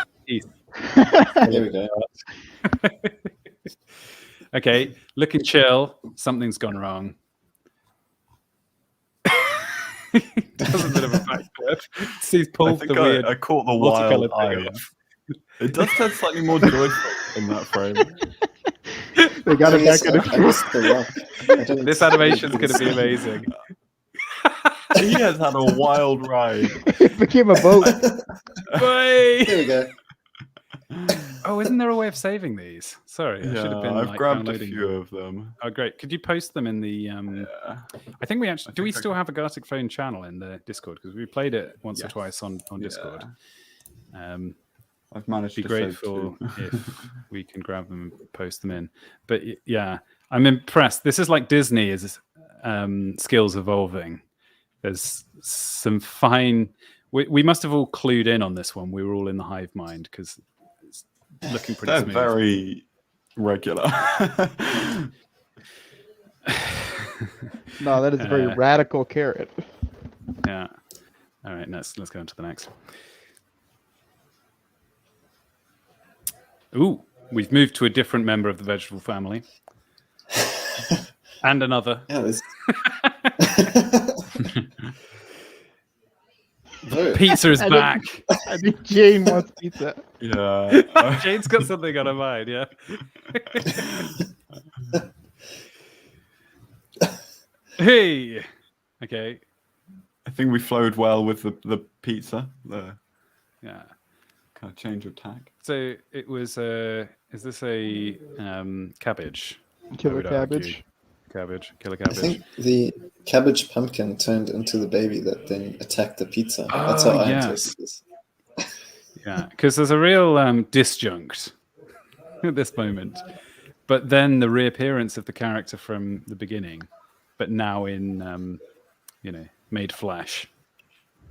S4: There we go.
S1: Okay, looking chill. Something's gone wrong. Does a bit of a backflip. He's
S2: I
S1: pulled
S2: think
S1: the weird.
S2: I caught the
S1: multicolored
S2: wild
S1: thing
S2: eye.
S1: off.
S2: It does sound slightly more joyful in that frame.
S3: They got it back on
S4: I missed the rock. I didn't
S1: This animation's
S4: see
S1: going to be
S4: the-
S1: amazing.
S2: He has had a wild ride.
S3: It became a boat.
S1: Wait.
S4: There we go.
S1: Oh, isn't there a way of saving these? Sorry, I should have been.
S2: I've
S1: like,
S2: grabbed a
S1: downloading
S2: few
S1: them.
S2: of them.
S1: Oh, great! Could you post them in the?
S2: Yeah.
S1: I think we actually do. We
S2: think I
S1: still have a Garticphone channel in the Discord because we played it once or
S2: Yes.
S1: twice on Discord.
S2: I've managed
S1: Be
S2: to save
S1: grateful
S2: two.
S1: if we can grab them and post them in. But yeah, I'm impressed. This is like Disney is skills evolving. There's some fine. We must have all clued in on this one. We were all in the hive mind because it's looking pretty
S2: They're
S1: smooth.
S2: very regular.
S3: No, that is a very radical carrot.
S1: Yeah. All right, let's go on to the next. Ooh, we've moved to a different member of the vegetable family. And another.
S4: Yeah, this. No.
S1: Pizza is
S3: I
S1: back.
S3: I think Jane wants pizza.
S2: Yeah.
S1: Jane's got something on her mind, yeah. Hey. Okay.
S2: I think we flowed well with the pizza. The
S1: Yeah.
S2: kind of change of tack.
S1: So it was is this a cabbage? I
S3: Killer
S1: would argue.
S3: cabbage.
S1: Killer
S4: I
S1: cabbage.
S4: think the cabbage pumpkin turned into the baby that then attacked the pizza. That's
S1: Oh,
S4: how I
S1: yes.
S4: interpret this.
S1: Yeah, because there's a real disjunct at this moment. But then the reappearance of the character from the beginning, but now in, made flesh,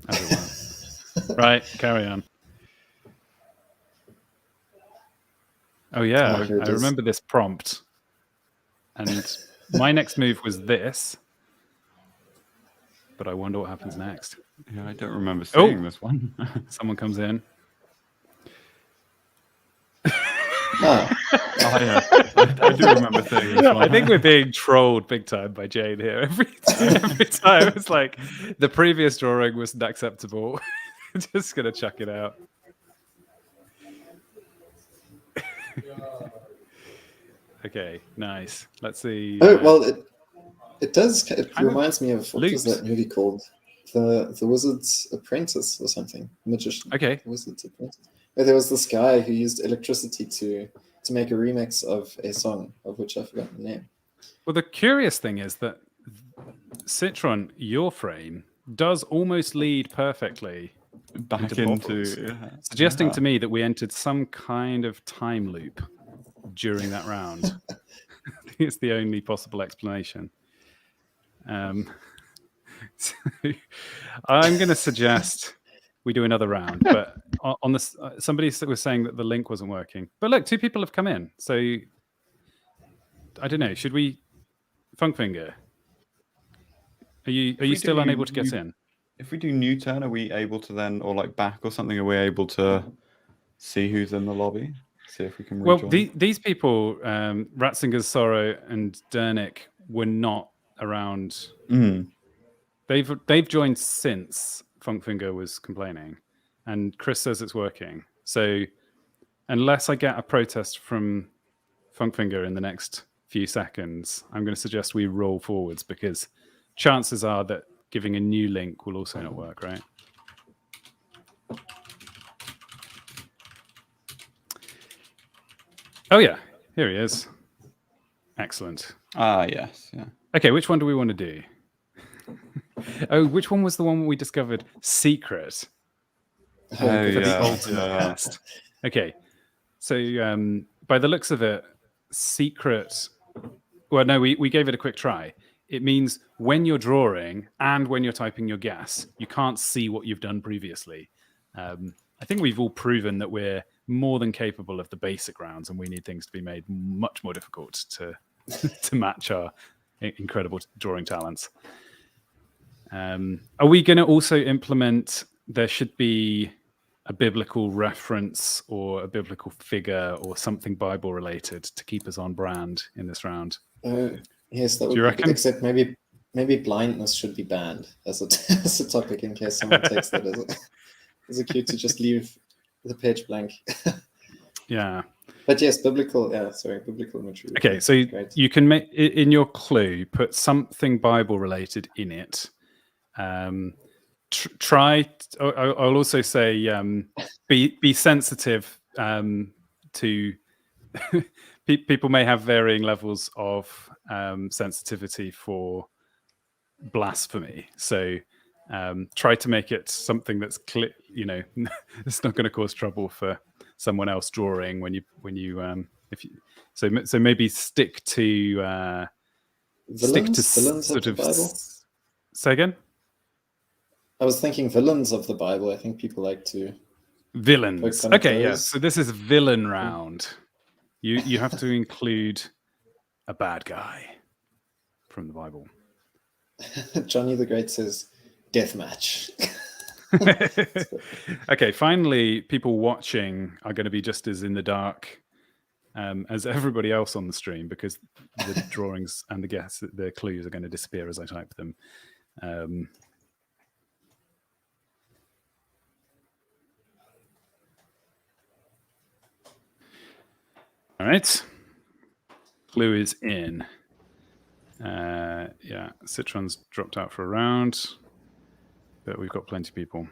S1: as it were. Right, carry on. Oh, yeah,
S4: Oh, here it
S1: I
S4: is.
S1: remember this prompt. And my next move was this. But I wonder what happens next.
S2: Yeah, I don't remember seeing this one.
S1: Someone comes in.
S4: Ah,
S2: Oh, yeah. I do remember seeing this one.
S1: I think we're being trolled big time by Jane here. Every time it's like the previous drawing wasn't acceptable. Just gonna chuck it out. Okay, nice. Let's see.
S4: oh well, it does. It
S1: Kind of
S4: reminds me of what was
S1: loose.
S4: that movie called? The Wizard's Apprentice or something. Magician.
S1: Okay.
S4: Wizard's Apprentice. Where there was this guy who used electricity to make a remix of a song of which I forgot the name.
S1: Well, the curious thing is that Citron, your frame, does almost lead perfectly,
S2: Back
S1: into bubbles.
S2: into... Yeah.
S1: suggesting
S2: Yeah.
S1: to me that we entered some kind of time loop during that round. I think it's the only possible explanation. So I'm going to suggest we do another round, but on this, somebody was saying that the link wasn't working. But look, 2 people have come in, so I don't know. Should we, Funkfinger? Are you still
S2: do
S1: unable to get
S2: you-
S1: in?
S2: If we do new turn, are we able to then, or like back or something, are we able to see who's in the lobby? See if we can
S1: Well,
S2: rejoin?
S1: these people, Ratzinger's Sorrow and Dernick, were not around.
S2: Mm.
S1: They've joined since Funkfinger was complaining, and Chris says it's working. So unless I get a protest from Funkfinger in the next few seconds, I'm going to suggest we roll forwards because chances are that giving a new link will also not work, right? Oh yeah, here he is. Excellent.
S2: Ah, yes, yeah.
S1: Okay, which one do we want to do? Oh, which one was the one we discovered? Secret.
S2: Oh,
S1: For the
S2: yeah,
S1: ultimate
S2: yeah.
S1: test. Okay, so by the looks of it, secret. Well, no, we gave it a quick try. It means when you're drawing and when you're typing your guess, you can't see what you've done previously. I think we've all proven that we're more than capable of the basic rounds, and we need things to be made much more difficult to to match our incredible drawing talents. Are we going to also implement? There should be a biblical reference or a biblical figure or something Bible related to keep us on brand in this round?
S4: Yes, that
S1: Do
S4: would
S1: you
S4: be
S1: reckon?
S4: good. Except maybe blindness should be banned as a as a topic in case someone takes that as a cue to just leave the page blank.
S1: Yeah.
S4: But yes, biblical imagery. would
S1: Okay,
S4: be
S1: so
S4: great.
S1: you can make in your clue put something Bible related in it. Try. I'll also say be sensitive to. People may have varying levels of sensitivity for blasphemy, so try to make it something that's clear. It's not going to cause trouble for someone else drawing when you if you. So maybe stick to
S4: Villains of
S1: sort
S4: the
S1: of.
S4: Bible.
S1: Say again.
S4: I was thinking villains of the Bible. I think people like to
S1: Villains.
S4: poke fun at
S1: Okay, yeah.
S4: those.
S1: So this is villain round. You have to include a bad guy from the Bible.
S4: Johnny the Great says, "Deathmatch."
S1: Okay, finally, people watching are going to be just as in the dark as everybody else on the stream because the drawings and the clues are going to disappear as I type them. All right, clue is in. Yeah, Citron's dropped out for a round, but we've got plenty of people.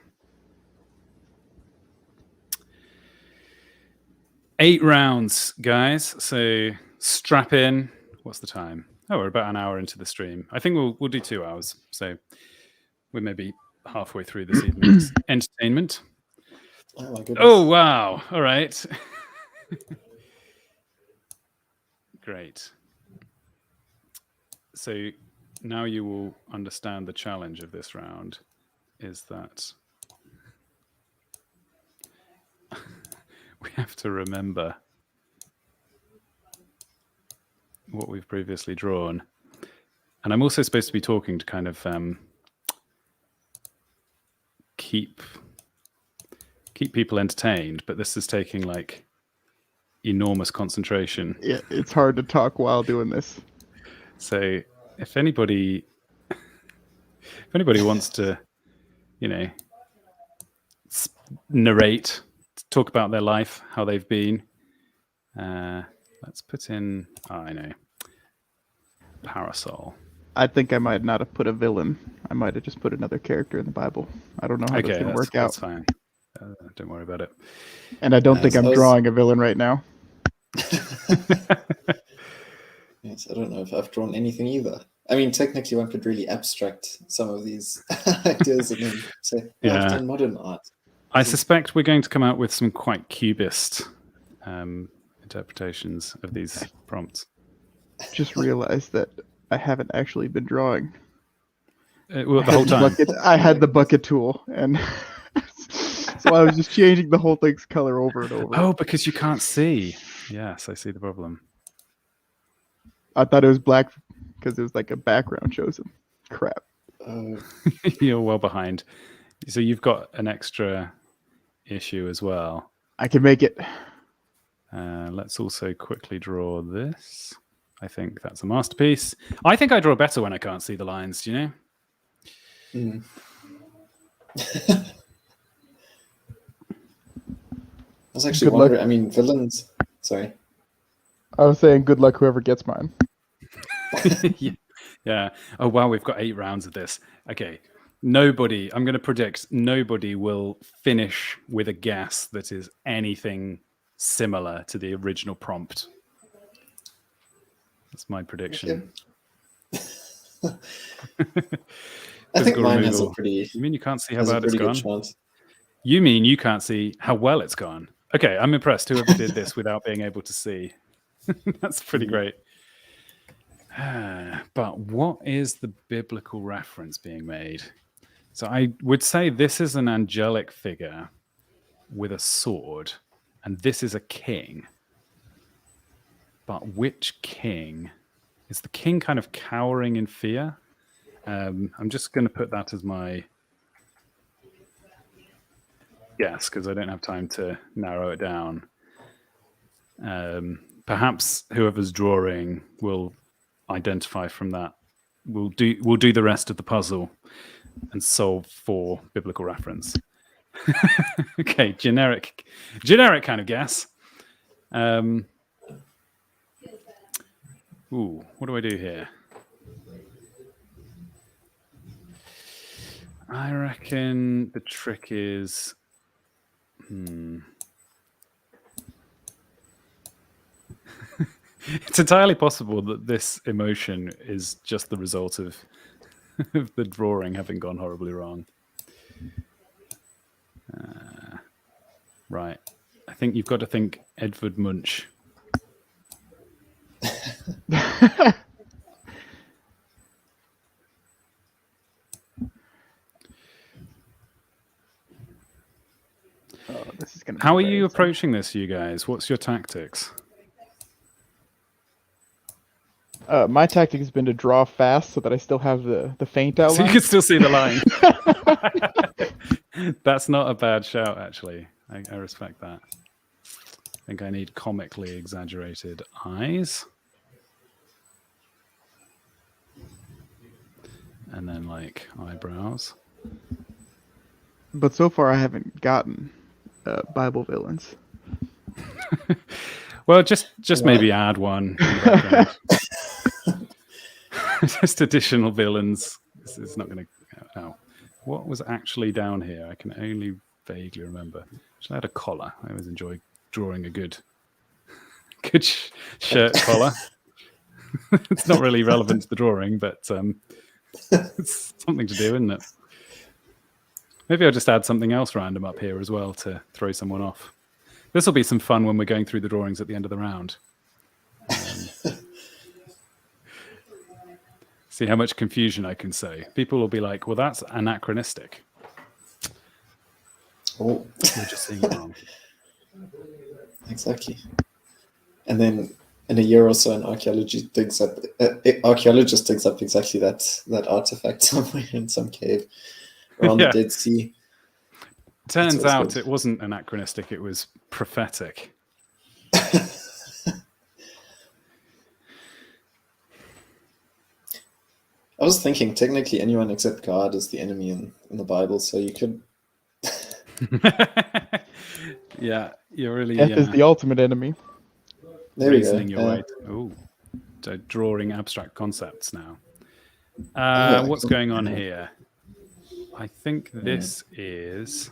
S1: 8 rounds, guys. So strap in. What's the time? Oh, we're about an hour into the stream. I think we'll do 2 hours. So we're maybe halfway through this evening's entertainment.
S4: Oh my goodness!
S1: Oh wow! All right. Great. So now you will understand the challenge of this round is that we have to remember what we've previously drawn. And I'm also supposed to be talking to kind of keep people entertained, but this is taking like enormous concentration.
S3: Yeah, it's hard to talk while doing this.
S1: So if anybody wants to, narrate, talk about their life, how they've been, let's put in, I know, parasol.
S3: I think I might not have put a villain. I might have just put another character in the Bible. I don't know how that's going to work out.
S1: That's fine. Don't worry about it.
S3: And I don't think I'm drawing a villain right now.
S4: Yes, I don't know if I've drawn anything either. I mean, technically, one could really abstract some of these ideas and then say, I've done modern art.
S1: I suspect we're going to come out with some quite cubist interpretations of these prompts.
S3: Just realized that I haven't actually been drawing.
S1: Well, the whole time.
S3: I had the bucket tool, and so I was just changing the whole thing's color over and over.
S1: Oh, because you can't see. Yes, I see the problem.
S3: I thought it was black because it was like a background shows him. Crap.
S1: You're well behind. So you've got an extra issue as well.
S3: I can make it.
S1: Let's also quickly draw this. I think that's a masterpiece. I think I draw better when I can't see the lines, do you know?
S4: Mm. I was actually wondering, I mean, villains. Sorry.
S3: I was saying good luck whoever gets mine.
S1: Yeah. Oh, wow, we've got 8 rounds of this. Okay. I'm going to predict nobody will finish with a guess that is anything similar to the original prompt. That's my prediction.
S4: Okay. I think mine has a pretty...
S1: You mean you can't see how bad it's gone?
S4: Chance.
S1: You mean you can't see how well it's gone? Okay, I'm impressed. Whoever did this without being able to see. That's pretty great. But what is the biblical reference being made? So I would say this is an angelic figure with a sword, and this is a king. But which king? Is the king kind of cowering in fear? I'm just going to put that as my guess because I don't have time to narrow it down. Perhaps whoever's drawing will identify from that. We'll do the rest of the puzzle and solve for biblical reference. Okay, generic kind of guess. What do I do here? I reckon the trick is it's entirely possible that this emotion is just the result of the drawing having gone horribly wrong. Right. I think you've got to think Edvard Munch.
S3: This is gonna be
S1: How are you
S3: embarrassing.
S1: approaching this, you guys? What's your tactics?
S3: My tactic has been to draw fast so that I still have the faint
S1: So
S3: outline.
S1: you can still see the line. That's not a bad shout, actually. I respect that. I think I need comically exaggerated eyes. And then, like, eyebrows.
S3: But so far, I haven't gotten Bible villains.
S1: Well, just maybe add one. In the background. Just additional villains. This is not going to... Oh. What was actually down here? I can only vaguely remember. Actually, I had a collar. I always enjoy drawing a good shirt collar. It's not really relevant to the drawing, but it's something to do, isn't it? Maybe I'll just add something else random up here as well to throw someone off. This will be some fun when we're going through the drawings at the end of the round. See how much confusion I can say. People will be like, well, that's anachronistic.
S4: Oh,
S1: We're just seeing it wrong.
S4: exactly. And then in a year or so, an archaeologist digs up exactly that artifact somewhere in some cave around
S1: Yeah.
S4: the Dead Sea.
S1: Turns
S4: That's
S1: out
S4: good.
S1: it wasn't anachronistic, it was prophetic.
S4: I was thinking, technically, anyone except God is the enemy in the Bible, so you could.
S1: Yeah, you're really
S3: Death is the ultimate enemy.
S4: There we go.
S1: reasoning your way. Oh, so drawing abstract concepts now. What's going on here? I think this is.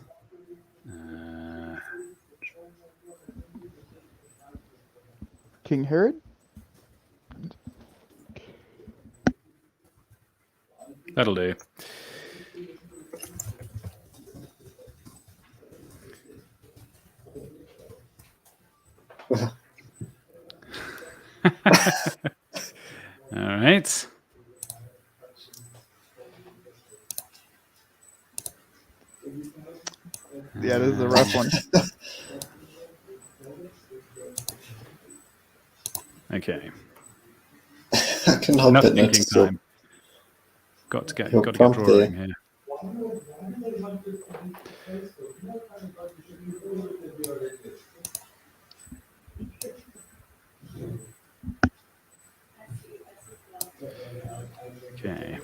S3: King Herod?
S1: That'll do. All right.
S3: Yeah, this is a rough one.
S1: Okay.
S4: I can help
S1: Enough
S4: but
S1: thinking
S4: notice your,
S1: time. Got to get
S4: your prompt
S1: drawing
S4: there.
S1: here. Okay.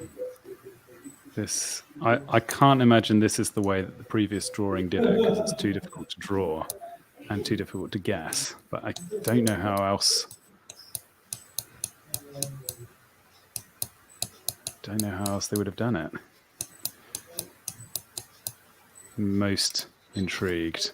S1: This I can't imagine this is the way that the previous drawing did it because it's too difficult to draw and too difficult to guess. But I don't know how else. Don't know how else they would have done it. Most intrigued.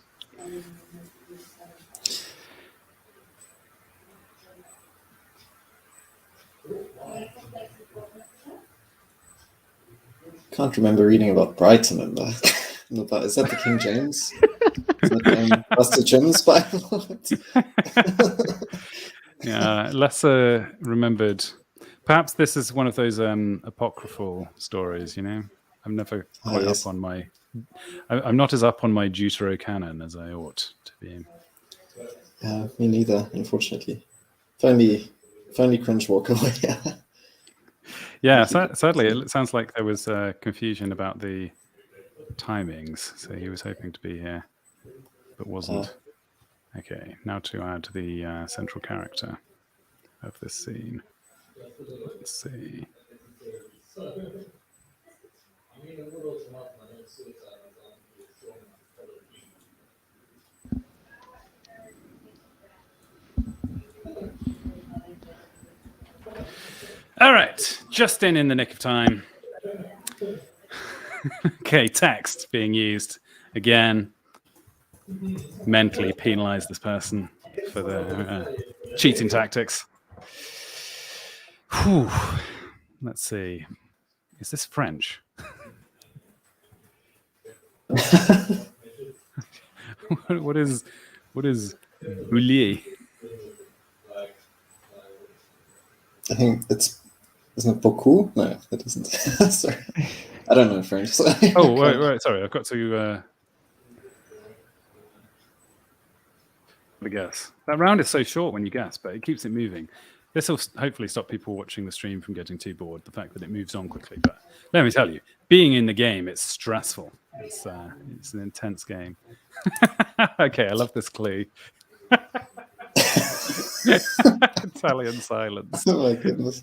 S4: Can't remember reading about Brighton in the Bible. Is that the King James? Is that Pastor Jim's Bible?
S1: Yeah, lesser remembered. Perhaps this is one of those apocryphal stories. You know, I'm never quite
S4: yes.
S1: up on my. I'm not as up on my Deuterocanon as I ought to be.
S4: Me neither, unfortunately. If only Cringe walk away.
S1: Yeah, sadly, it sounds like there was confusion about the timings, so he was hoping to be here. but wasn't. Okay, now to add the central character of this scene. Let's see. All right, just in the nick of time. Okay, text being used again. Mentally penalize this person for their cheating tactics. Whew. Let's see. Is this French? what is boulier?
S4: I think isn't it beaucoup? No, that isn't. Sorry, I don't know French. So
S1: Oh, wait, sorry, I've got to guess. That round is so short when you guess, but it keeps it moving. This will hopefully stop people watching the stream from getting too bored, the fact that it moves on quickly. But let me tell you, being in the game, it's stressful. It's an intense game. Okay, I love this clue. Italian silence.
S4: Oh my goodness.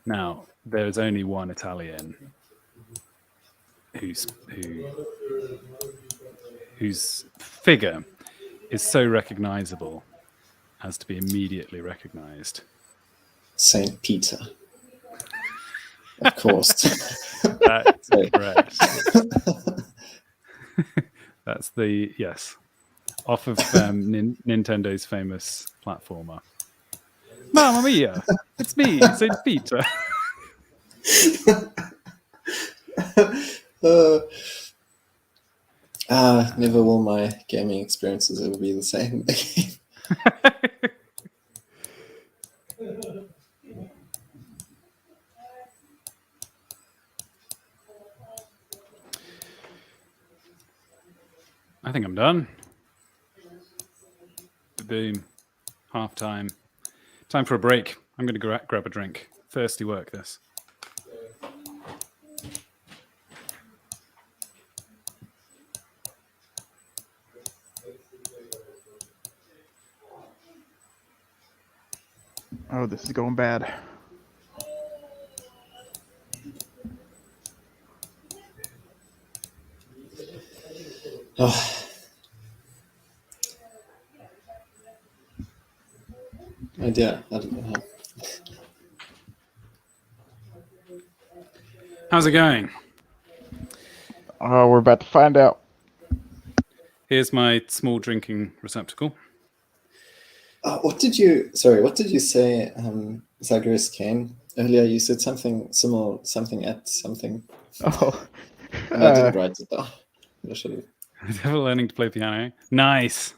S1: Now, there's only one Italian whose figure is so recognizable as to be immediately recognized.
S4: Saint Peter. Of course.
S1: That's correct. That's yes. Off of Nintendo's famous platformer. Mamma mia! It's me, Saint Peter.
S4: Never will my gaming experiences ever be the same again.
S1: I think I'm done. Boom. Half time. Time for a break. I'm going to grab a drink. Thirsty work, this.
S3: Oh, this is going bad.
S4: Oh. Idea. I don't know.
S1: How's it going?
S3: Oh, we're about to find out.
S1: Here's my small drinking receptacle.
S4: What did you say, Zagreus Kane? Earlier you said something similar, something at something.
S3: Oh.
S4: And I didn't write it down. I should have.
S1: Never learning to play piano. Nice.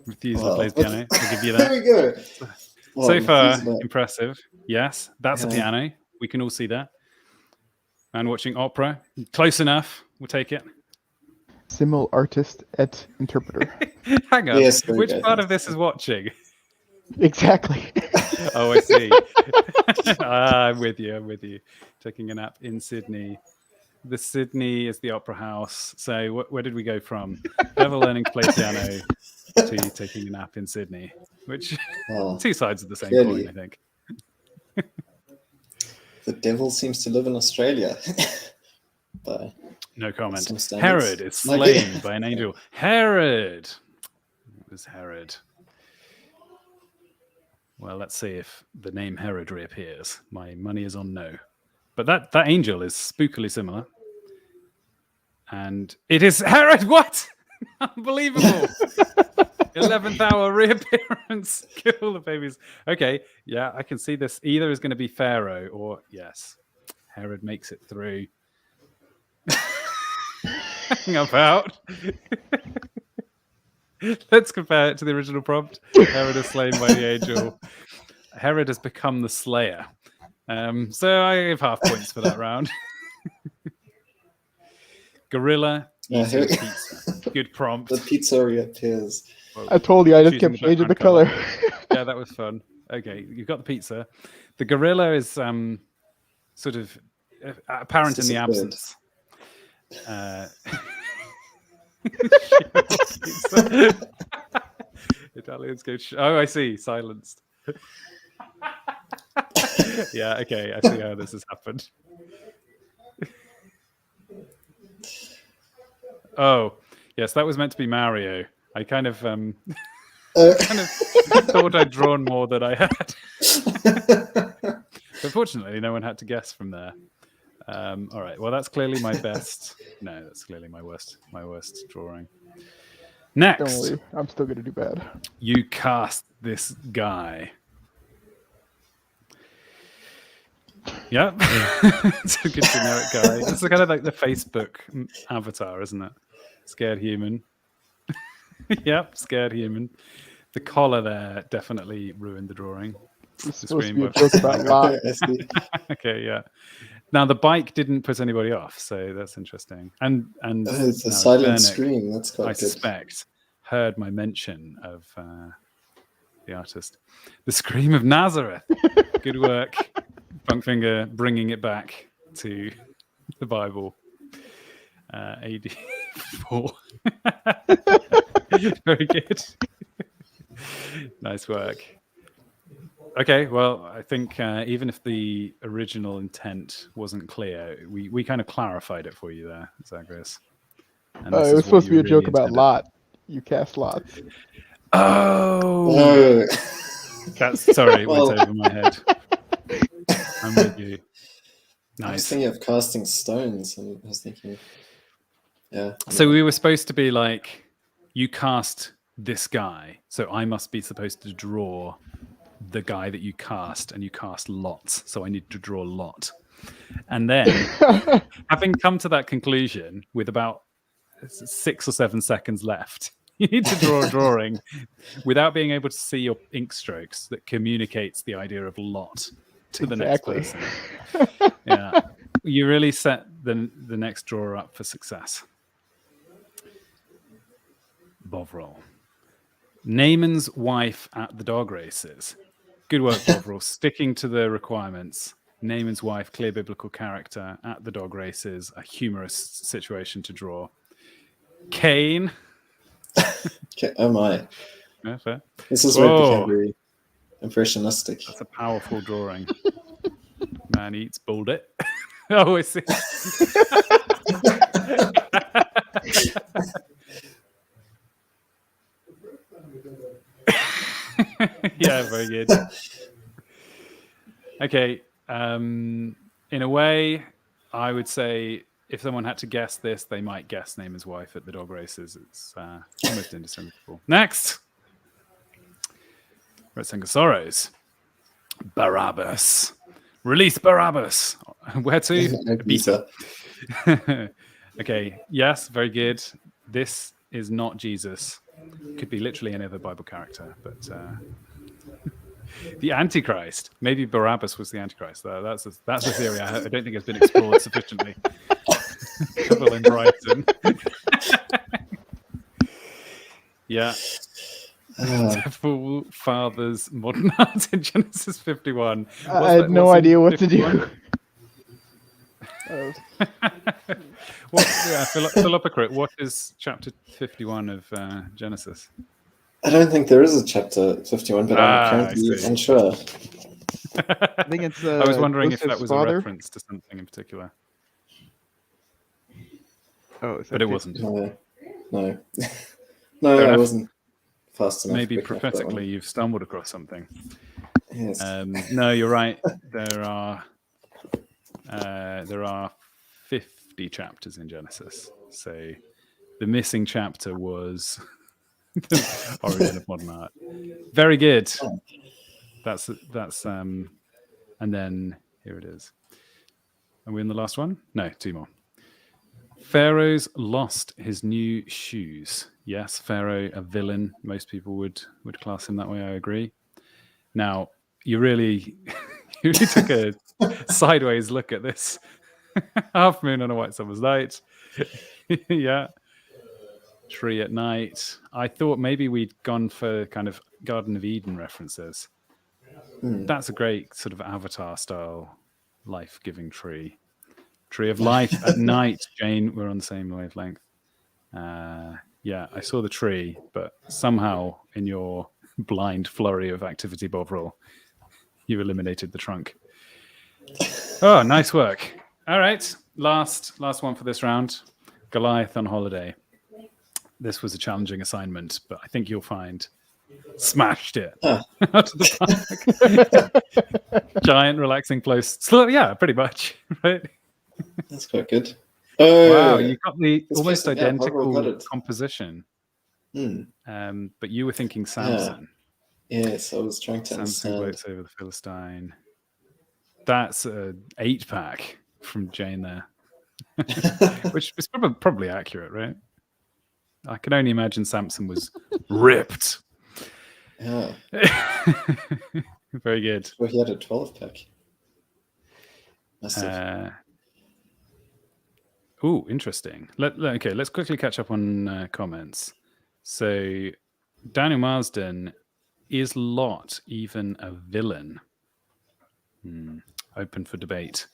S1: Methuselah plays
S4: Well,
S1: piano. I'll give you
S4: There
S1: that.
S4: we go. Well,
S1: So far,
S4: Methuselah-
S1: impressive. Yes, that's a
S4: Yeah.
S1: piano. We can all see that. And watching opera. Close enough. We'll take it.
S3: Simul artist et interpreter.
S1: Hang on.
S4: Yes, there we
S1: Which
S4: go.
S1: part of this is watching?
S3: Exactly.
S1: Oh, I see. I'm with you. I'm with you. Taking a nap in Sydney. The Sydney is the opera house. So where did we go from? Never learning to play piano to taking a nap in Sydney, which
S4: Well,
S1: two sides of the same
S4: Clearly.
S1: coin, I think.
S4: the devil seems to live in Australia. By
S1: No comment.
S4: some standards.
S1: Herod is
S4: Like-
S1: slain by an angel. Herod! It was Herod. Well, let's see if the name Herod reappears. My money is on no. But that angel is spookily similar. And it is Herod! What? Unbelievable! 11th hour reappearance. Kill the babies. Okay, yeah, I can see this. Either is going to be Pharaoh or, yes, Herod makes it through. Hang about. Let's compare it to the original prompt. Herod is slain by the angel. Herod has become the slayer. So I give half points for that round. Gorilla
S4: Yeah,
S1: eating
S4: here-
S1: pizza. Good prompt.
S4: The pizza reappears.
S3: I told you, I just
S1: Choosing
S3: kept changing the
S1: background
S3: color.
S1: Yeah, that was fun. Okay, you've got the pizza. The gorilla is sort of apparent in the
S4: Disappeared.
S1: absence. Italians go. Oh, I see. Silenced. Yeah. Okay. I see how this has happened. Oh, yes. That was meant to be Mario. I kind of thought I'd drawn more than I had. But fortunately, no one had to guess from there. All right. Well, that's clearly my best. No, that's clearly my worst drawing.
S3: Don't
S1: Next,
S3: worry, I'm still gonna do bad.
S1: you cast this guy. Yeah, it's a good generic guy. It's kind of like the Facebook avatar, isn't it? Scared human. Yep, scared human. The collar there definitely ruined the drawing.
S3: It's
S1: The
S3: supposed to be a
S1: screen
S3: joke about lot.
S4: I see.
S1: Okay, yeah. Now the bike didn't put anybody off, so that's interesting. And
S4: It's a
S1: now
S4: silent
S1: Bernick,
S4: scream. That's quite
S1: I
S4: good.
S1: suspect, heard my mention of the artist. The Scream of Nazareth. Good work, Funkfinger, bringing it back to the Bible. AD 4. Very good. Nice work. Okay, well, I think even if the original intent wasn't clear, we kind of clarified it for you there, Zagreus. And this
S3: It
S1: is
S3: was
S1: what
S3: supposed to be
S1: you
S3: a joke
S1: really
S3: about
S1: intended.
S3: Lot. You cast lots.
S1: Oh,
S4: Oh.
S1: that's sorry, it
S4: Well-
S1: went over my head. I'm with you.
S4: I was
S1: Nice.
S4: thinking of casting stones, and I was thinking, yeah.
S1: So we were supposed to be like, you cast this guy, so I must be supposed to draw the guy that you cast, and you cast lots, so I need to draw Lot. And then, having come to that conclusion with about 6 or 7 seconds left, you need to draw a drawing without being able to see your ink strokes that communicates the idea of Lot to the
S3: Exactly.
S1: next person. Yeah, you really set the next drawer up for success. Bovril. Naaman's wife at the dog races. Good work, Bovril. Sticking to the requirements. Naaman's wife, clear biblical character at the dog races, a humorous situation to draw. Cain.
S4: Okay, oh my.
S1: Yeah, fair.
S4: This is where it
S1: Whoa.
S4: became very impressionistic.
S1: That's a powerful drawing. Man eats bullet. Oh, I see. Yeah, very good. Okay. In a way, I would say if someone had to guess this, they might guess Naaman's wife at the dog races. It's almost indistinguishable. Next. Red Singer Sorrows. Barabbas. Release Barabbas. Where to?
S4: Ibiza.
S1: Okay. Yes, very good. This is not Jesus. Could be literally any other Bible character, but the Antichrist. Maybe Barabbas was the Antichrist. That's a theory I don't think has been explored sufficiently. Couple in Brighton. Yeah. Devil Father's modern art in Genesis 51.
S3: I had no idea what to do.
S1: Philipocrit, what is chapter 51 of Genesis?
S4: I don't think there is a chapter 51, but I'm
S1: I
S4: currently
S1: see.
S4: unsure.
S3: I think it's.
S1: I was wondering if that
S3: Joseph's
S1: was
S3: father.
S1: a reference to something in particular,
S3: Oh, is that
S1: but it
S3: it?
S1: wasn't.
S4: No, no,
S1: Fair
S4: no, I
S1: enough.
S4: wasn't fast enough.
S1: Maybe
S4: quick enough for that
S1: prophetically you've stumbled across something.
S4: one. Yes.
S1: No, you're right. There are 50 chapters in Genesis. So the missing chapter was the origin of modern art. Very good. That's and then here it is. Are we in the last one? No, 2 more. Pharaoh's lost his new shoes. Yes, Pharaoh, a villain. Most people would class him that way. I agree. Now, you really took a sideways look at this. Half moon on a white summer's night. Yeah. Tree at night. I thought maybe we'd gone for kind of Garden of Eden references. That's a great sort of Avatar style life-giving tree. Tree of Life at night. Jane, we're on the same wavelength. Yeah, I saw the tree, but somehow in your blind flurry of activity, Bovril, you eliminated the trunk. Oh, nice work. All right, last one for this round. Goliath on holiday. This was a challenging assignment, but I think you'll find smashed it out of the park. Giant, relaxing place. So, yeah, pretty much, right?
S4: That's quite good.
S1: Wow, you got the
S4: It's
S1: almost
S4: just- yeah, Bovril got
S1: identical
S4: it.
S1: composition.
S4: Hmm.
S1: But you were thinking Samson.
S4: Yes, I was trying to
S1: Samson
S4: understand.
S1: gloats over the Philistine. That's an 8-pack from Jane there, which is probably accurate, right? I can only imagine Samson was ripped.
S4: Yeah,
S1: Very good.
S4: well, he had a 12-pack. Massive.
S1: Oh, interesting. Okay, let's quickly catch up on comments. So, Daniel Marsden, is Lot even a villain? Open for debate.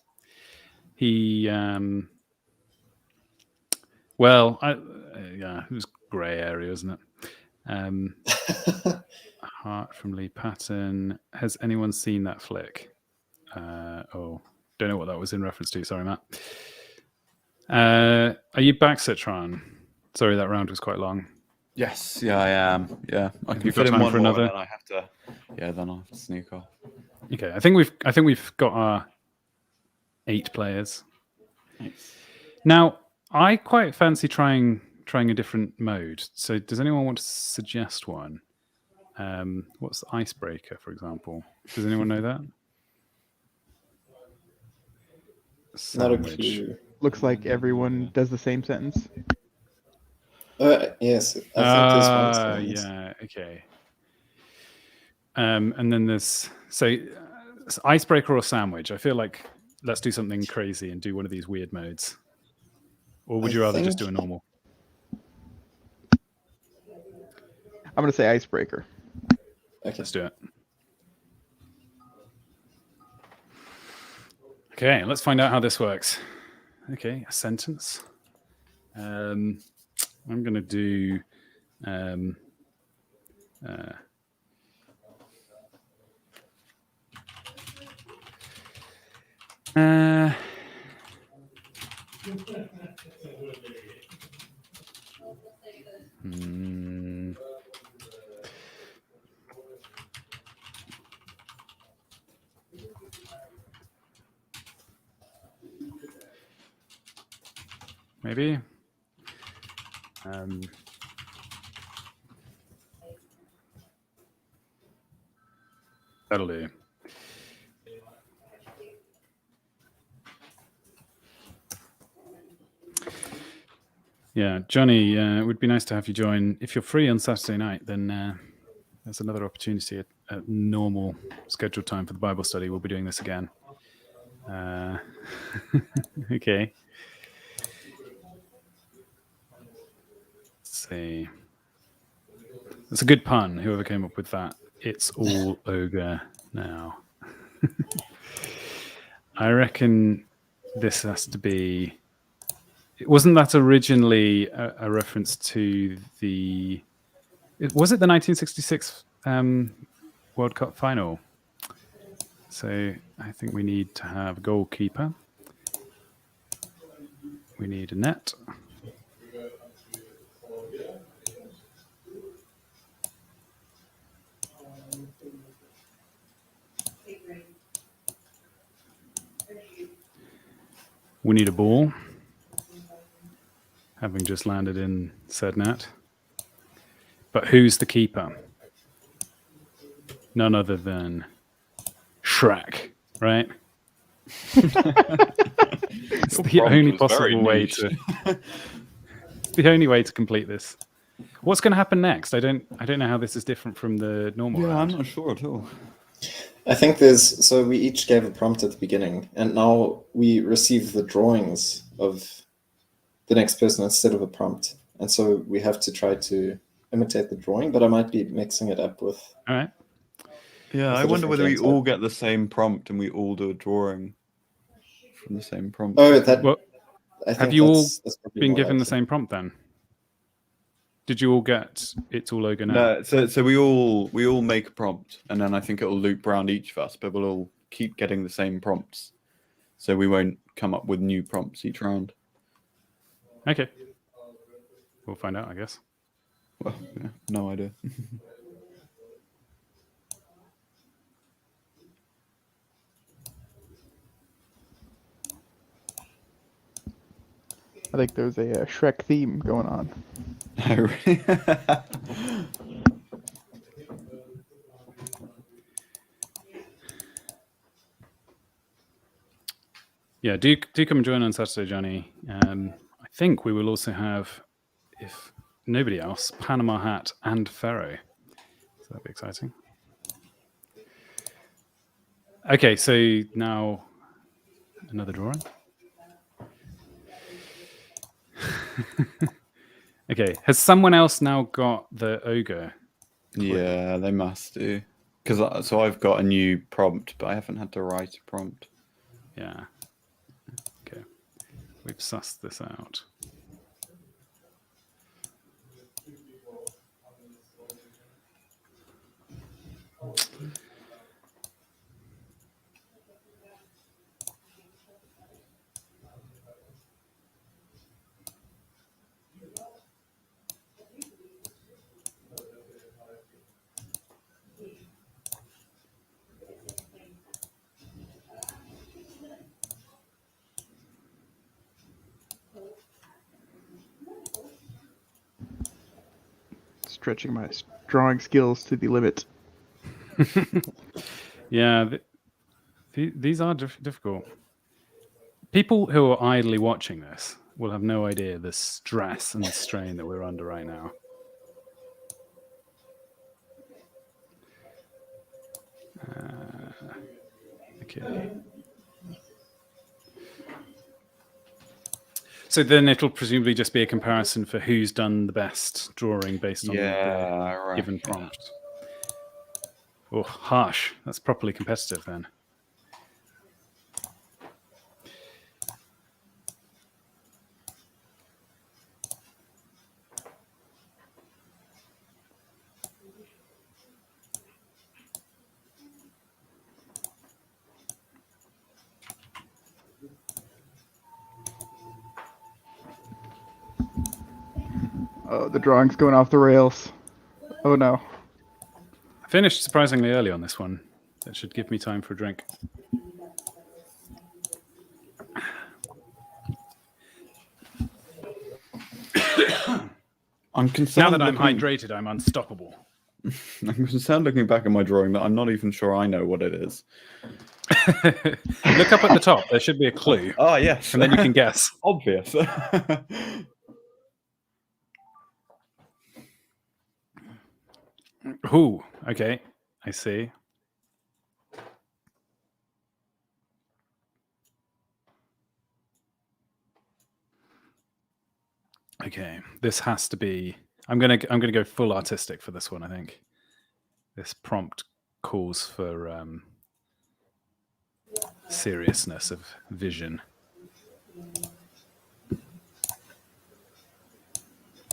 S1: He, well, yeah, it was grey area, isn't it? Heart from Lee Patton. Has anyone seen that flick? Don't know what that was in reference to. Sorry, Matt. Are you back, Citron? Sorry, that round was quite long.
S2: Yes, yeah, I am. Yeah, I
S1: Have
S2: can
S1: you got
S2: fit in
S1: time
S2: one
S1: for
S2: more,
S1: another?
S2: and then I have to. Yeah, then I'll have to sneak off.
S1: Okay, I think we've got our 8 players.
S2: Nice.
S1: Now, I quite fancy trying a different mode. So, does anyone want to suggest one? What's the icebreaker, for example? Does anyone know that?
S4: Not a
S1: Sandwich.
S4: clue.
S3: Looks like everyone does the same sentence.
S4: Yes, I think there's one sentence.
S1: Yeah, okay. And then there's icebreaker or sandwich. I feel like let's do something crazy and do one of these weird modes. Or would
S4: I
S1: you rather just
S4: think-
S1: do a normal?
S3: I'm gonna say icebreaker.
S4: Okay.
S1: Let's do it. Okay, let's find out how this works. Okay, a sentence. I'm going to do. Maybe. That'll do. Yeah, Johnny, it would be nice to have you join. If you're free on Saturday night, then there's another opportunity at normal scheduled time for the Bible study. We'll be doing this again. Okay. Let's see. That's a good pun, whoever came up with that. It's all ogre now. I reckon this has to be... Wasn't that originally a reference to the... Was it the 1966 World Cup final? So I think we need to have a goalkeeper. We need a net. We need a ball, having just landed in said net. But who's the keeper? None other than Shrek, right? It's the
S2: prompt
S1: only
S2: was very
S1: possible way
S2: niche.
S1: to. It's the only way to complete this. What's going to happen next? I don't know how this is different from the normal
S2: Yeah, I'm
S1: round.
S2: not sure at all.
S4: I think so we each gave a prompt at the beginning, and now we receive the drawings of the next person instead of a prompt. And so we have to try to imitate the drawing, but I might be mixing it up with...
S1: All right.
S2: Yeah,
S4: With
S2: I
S4: the
S2: wonder
S4: different
S2: whether we
S4: games,
S2: all get the same prompt and we all do a drawing from the same prompt.
S4: Oh, that.
S1: Well,
S4: I think
S1: have you all
S4: that's probably
S1: been
S4: more
S1: given the
S4: likely.
S1: same prompt then? Did you all get It's All Ogre Now?
S2: No, so we all make a prompt, and then I think it'll loop around each of us, but we'll all keep getting the same prompts, so we won't come up with new prompts each round.
S1: Okay. We'll find out, I guess.
S2: Well, yeah, no idea.
S3: I think there's a Shrek theme going on.
S2: Oh, really?
S1: Yeah, do come and join on Saturday, Johnny. I think we will also have, if nobody else, Panama Hat and Pharaoh. So that'd be exciting. Okay, so now another drawing. Okay, has someone else now got the ogre?
S2: Yeah, they must do. Because so I've got a new prompt, but I haven't had to write a prompt.
S1: Yeah. Okay, we've sussed this out.
S3: Stretching my drawing skills to the limit.
S1: Yeah, these are difficult. People who are idly watching this will have no idea the stress and the strain that we're under right now. Okay. So then it'll presumably just be a comparison for who's done the best drawing based on the
S2: Right.
S1: given prompt. Oh, harsh. That's properly competitive then.
S3: Oh, the drawing's going off the rails. Oh no.
S1: I finished surprisingly early on this one. That should give me time for a drink.
S2: I'm concerned.
S1: Now that I'm hydrated, I'm unstoppable.
S2: I'm concerned looking back at my drawing that I'm not even sure I know what it is.
S1: Look up at the top. There should be a clue.
S2: Oh, yes.
S1: And then you can guess.
S2: Obvious.
S1: Ooh, okay. I see. Okay, this has to be. I'm gonna go full artistic for this one. I think this prompt calls for seriousness of vision.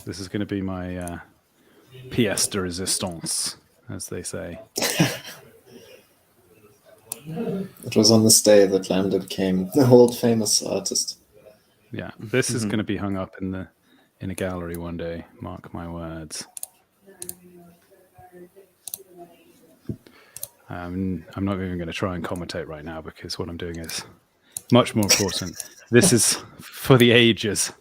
S1: This is going to be my pièce de résistance, as they say.
S4: It was on this day that Lambda became the world famous artist.
S1: Yeah, this is going to be hung up in a gallery one day. Mark my words. I'm not even going to try and commentate right now because what I'm doing is much more important. This is for the ages.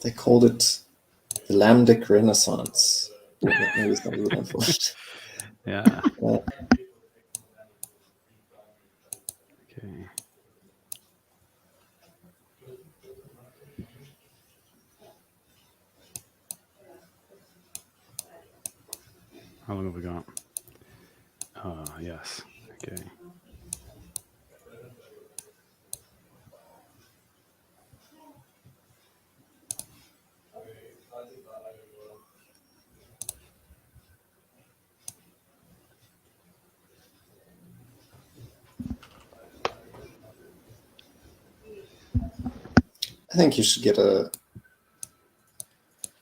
S4: They called it the Lambdic Renaissance. Maybe it's not good unfortunately.
S1: Yeah.
S4: Yeah.
S1: Okay. How long have we got? Ah, yes. Okay.
S4: I think you should get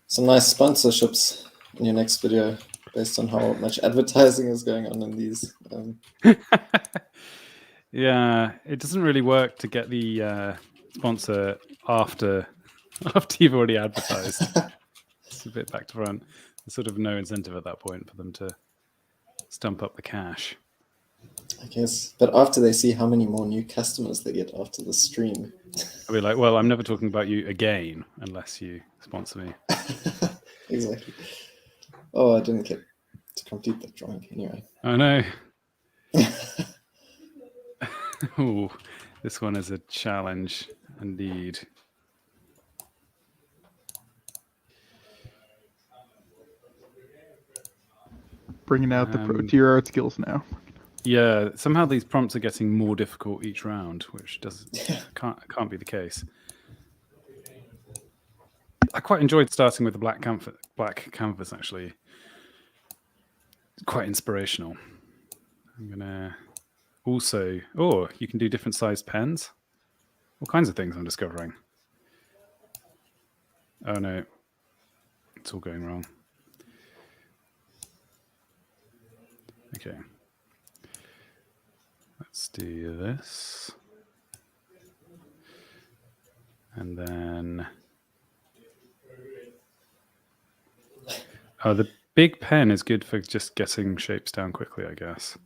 S4: some nice sponsorships in your next video based on how much advertising is going on in these.
S1: Yeah, it doesn't really work to get the sponsor after you've already advertised. It's a bit back to front. There's sort of no incentive at that point for them to stump up the cash.
S4: I guess, but after they see how many more new customers they get after the stream,
S1: I'll be like, well, I'm never talking about you again unless you sponsor me.
S4: exactly. Oh, I didn't get to complete that drawing anyway.
S1: Oh no. Ooh, this one is a challenge indeed.
S3: Bringing out the pro tier art skills now.
S1: Yeah, somehow these prompts are getting more difficult each round, which can't be the case. I quite enjoyed starting with the black canvas actually. It's quite inspirational. I'm gonna also, you can do different sized pens. All kinds of things I'm discovering. Oh no, it's all going wrong. Okay. Let's do this. And then... Oh, the big pen is good for just getting shapes down quickly, I guess.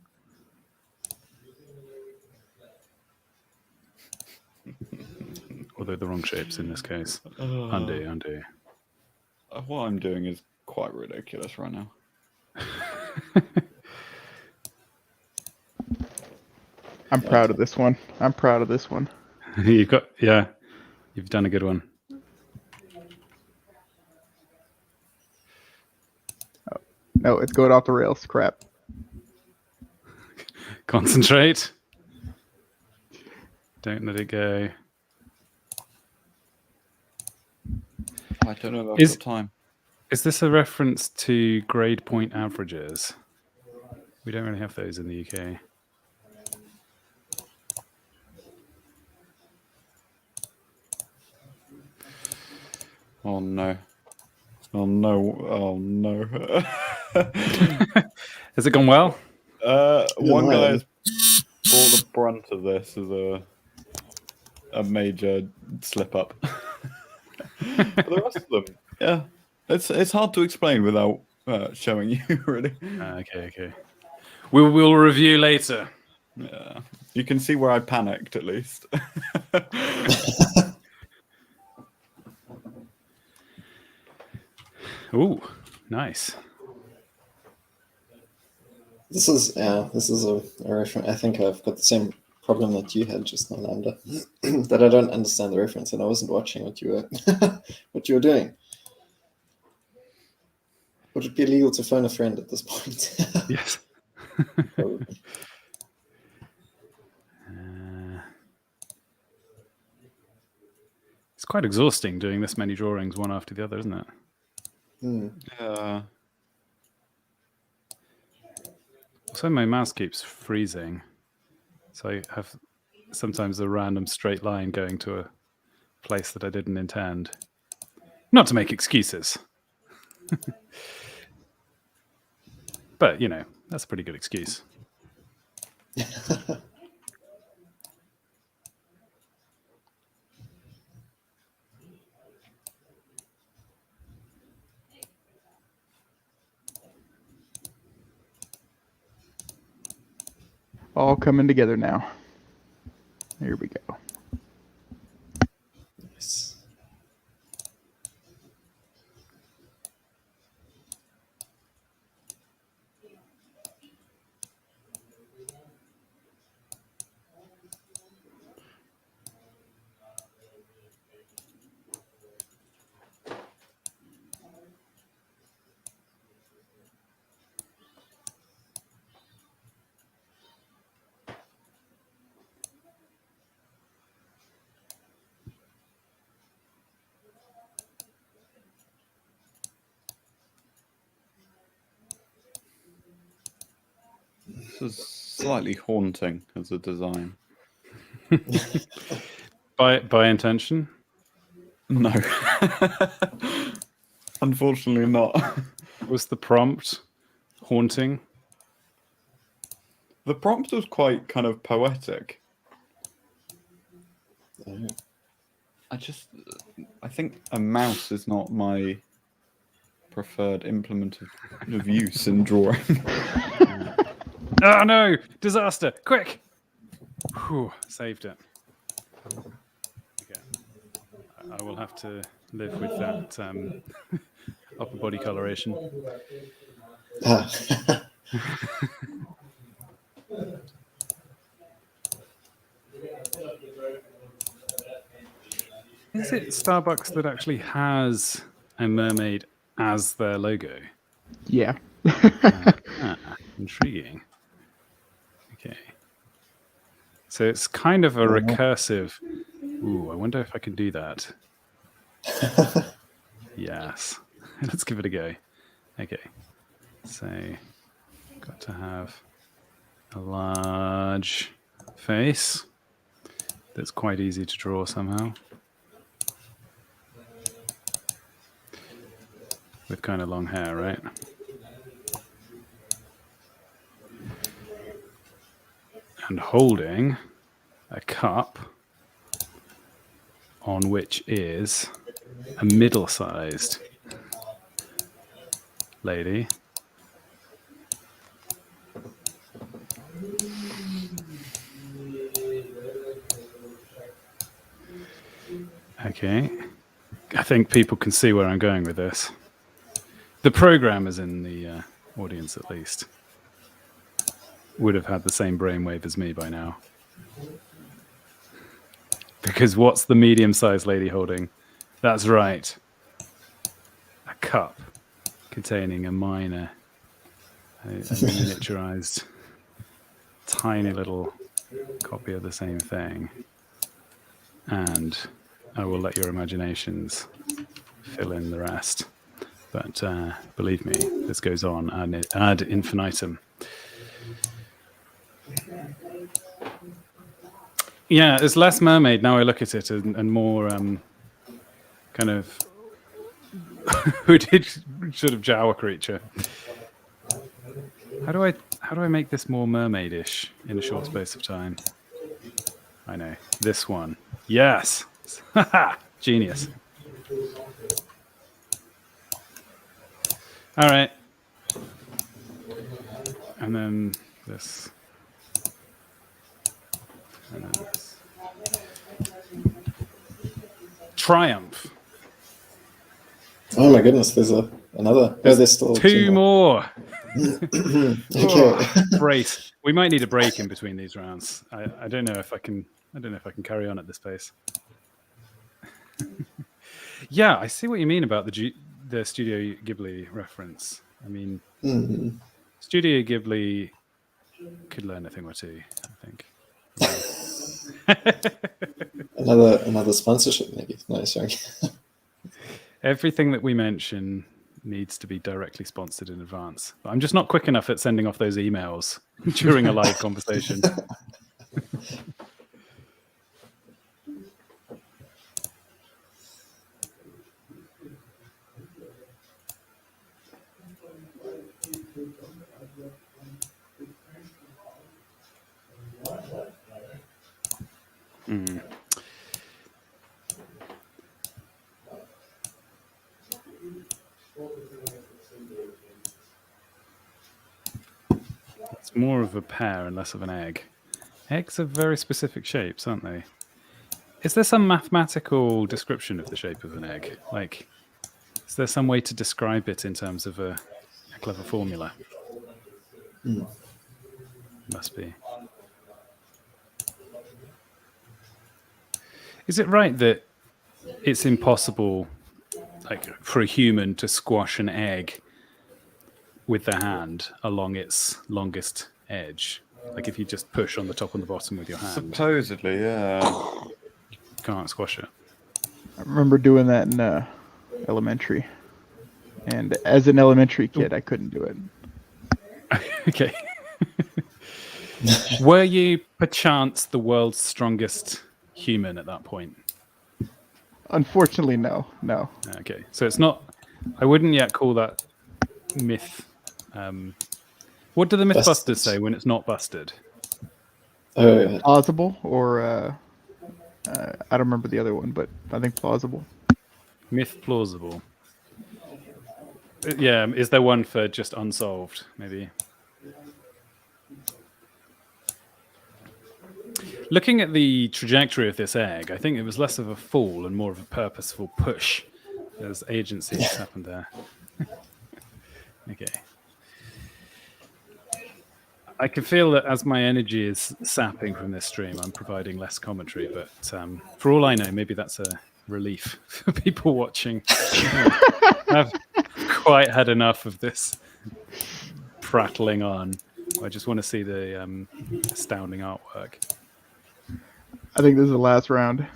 S1: Although the wrong shapes in this case. Undo.
S2: What I'm doing is quite ridiculous right now.
S3: I'm proud of this one.
S1: You've done a good one.
S3: Oh, no, it's going off the rails. Crap.
S1: Concentrate. Don't let it go.
S2: I don't know if I've got time.
S1: Is this a reference to grade point averages? We don't really have those in the UK.
S2: Oh no. Oh no. Oh no.
S1: Has it gone well?
S2: One guy has brought the brunt of this as a major slip up. But the rest of them, yeah. It's hard to explain without showing you, really.
S1: Okay. We'll review later.
S2: Yeah. You can see where I panicked, at least.
S1: Ooh, nice.
S4: This is a reference. I think I've got the same problem that you had just now, Lambda. That I don't understand the reference, and I wasn't watching what you were what you were doing. Would it be illegal to phone a friend at this point?
S1: Yes.
S4: Probably.
S1: It's quite exhausting doing this many drawings one after the other, isn't it?
S2: Yeah.
S1: Also, my mouse keeps freezing, so I have sometimes a random straight line going to a place that I didn't intend. Not to make excuses. But, you know, that's a pretty good excuse.
S3: All coming together now. Here we go.
S4: Nice.
S2: This is slightly haunting as a design.
S1: By intention?
S2: No. Unfortunately not.
S1: Was the prompt haunting?
S2: The prompt was quite kind of poetic.
S4: Oh.
S2: I think a mouse is not my preferred implement of use in drawing.
S1: Oh no! Disaster! Quick! Whew, saved it. Okay. I will have to live with that upper body coloration.
S4: Ah.
S1: Is it Starbucks that actually has a mermaid as their logo?
S3: Yeah.
S1: Intriguing. Okay. So it's kind of a recursive. Ooh, I wonder if I can do that. Yes. Let's give it a go. Okay. So, got to have a large face that's quite easy to draw somehow. With kind of long hair, right? And holding a cup on which is a middle-sized lady. Okay. I think people can see where I'm going with this. The programmers in the audience, at least, would have had the same brainwave as me by now. Because what's the medium-sized lady holding? That's right. A cup containing a minor, a miniaturized, tiny little copy of the same thing. And I will let your imaginations fill in the rest. But believe me, this goes on ad infinitum. Yeah, it's less mermaid now I look at it, and more kind of hooded sort of Jawa creature. How do I make this more mermaidish in a short space of time? I know. This one. Yes. Genius. All right. And then this. And then this. Triumph.
S4: Oh my goodness, there's another. Oh, there's still
S1: Two more.
S4: Okay.
S1: Brace. We might need a break in between these rounds. I don't know if I can. I don't know if I can carry on at this pace. Yeah, I see what you mean about the Studio Ghibli reference. I mean, Studio Ghibli could learn a thing or two, I think.
S4: Another sponsorship, maybe. Nice. Okay.
S1: Everything that we mention needs to be directly sponsored in advance. But I'm just not quick enough at sending off those emails during a live conversation. It's more of a pear and less of an egg. Eggs are very specific shapes, aren't they? Is there some mathematical description of the shape of an egg? Like, is there some way to describe it in terms of a clever formula? Must be. Is it right that it's impossible, like, for a human to squash an egg with their hand along its longest edge? Like, if you just push on the top and the bottom with your hand,
S2: Supposedly, yeah.
S1: you can't squash it.
S3: I remember doing that in elementary. And as an elementary kid, I couldn't do it.
S1: Okay. Were you perchance the world's strongest human at that point?
S3: Unfortunately, no.
S1: Okay, so it's not. I wouldn't yet call that myth. What do the Mythbusters
S4: Busted.
S1: say when it's not busted?
S4: Oh,
S3: Plausible or I don't remember the other one, but I think plausible.
S1: Myth plausible. Yeah, is there one for just unsolved? Maybe. Looking at the trajectory of this egg, I think it was less of a fall and more of a purposeful push. There's agency that's happened there. Okay. I can feel that as my energy is sapping from this stream, I'm providing less commentary, but for all I know, maybe that's a relief for people watching. I've quite had enough of this prattling on. I just want to see the astounding artwork.
S3: I think this is the last round.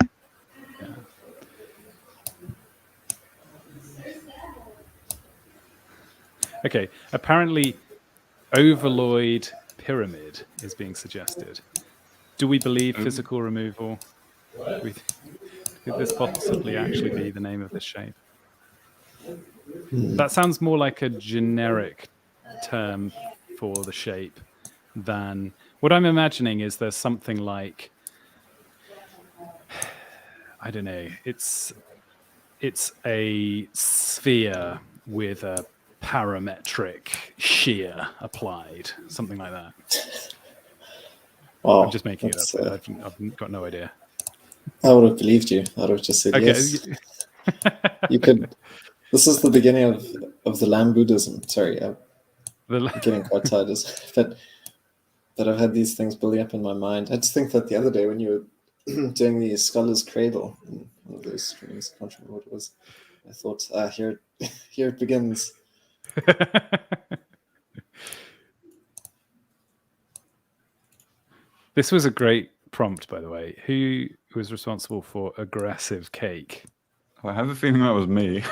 S1: Yeah. Okay, apparently Overloid Pyramid is being suggested. Do we believe physical removal? Could this possibly actually be the name of this shape? That sounds more like a generic term for the shape than... What I'm imagining is there's something like... I don't know. It's a sphere with a parametric shear applied, something like that.
S4: wow.
S1: I'm just making it up. I've got no idea.
S4: I would have believed you. I would have just said yes. You could. This is the beginning of the Lamb Buddhism. Sorry, I'm getting quite tired. But I've had these things building up in my mind. I just think that the other day when you were doing the Scholar's Cradle in one of those streams, I can't remember what it was. I thought, here it begins.
S1: This was a great prompt, by the way. Who was responsible for aggressive cake?
S2: I have a feeling that was me.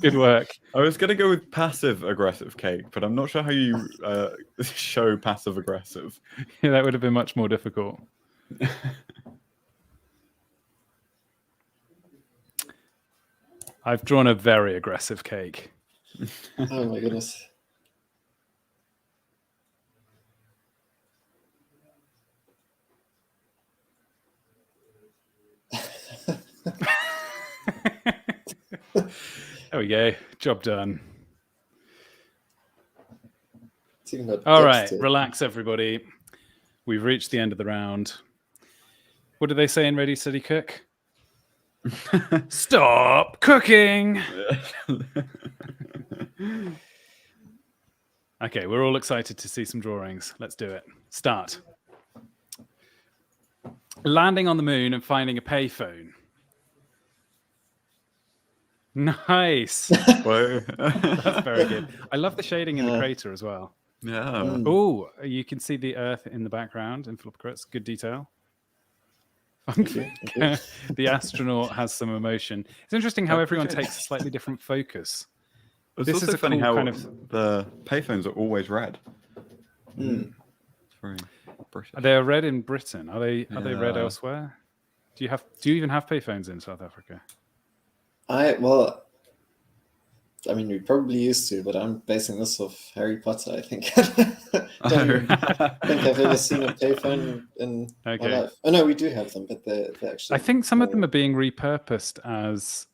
S1: Good work.
S2: I was going to go with passive aggressive cake, but I'm not sure how you show passive aggressive.
S1: Yeah, that would have been much more difficult. I've drawn a very aggressive cake.
S4: Oh my goodness.
S1: There we go. Job done.
S4: All
S1: right, relax, everybody. We've reached the end of the round. What do they say in Ready, Steady, Cook? Stop cooking! Okay, we're all excited to see some drawings. Let's do it. Start. Landing on the moon and finding a payphone. Nice. That's very good. I love the shading in the crater as well.
S2: Yeah.
S1: Oh, you can see the Earth in the background in Philipocrates. Good detail. The astronaut has some emotion. It's interesting how everyone takes a slightly different focus.
S2: It's
S1: This
S2: also
S1: is a
S2: funny
S1: cool
S2: how
S1: kind of...
S2: the payphones are always red. It's very British.
S1: They are red in Britain. Are they red elsewhere? Do you even have payphones in South Africa?
S4: I mean, we probably used to, but I'm basing this off Harry Potter, I think. I don't even think I've ever seen a payphone in my life. Oh, no, we do have them, but they're actually...
S1: I think some of them are being repurposed as...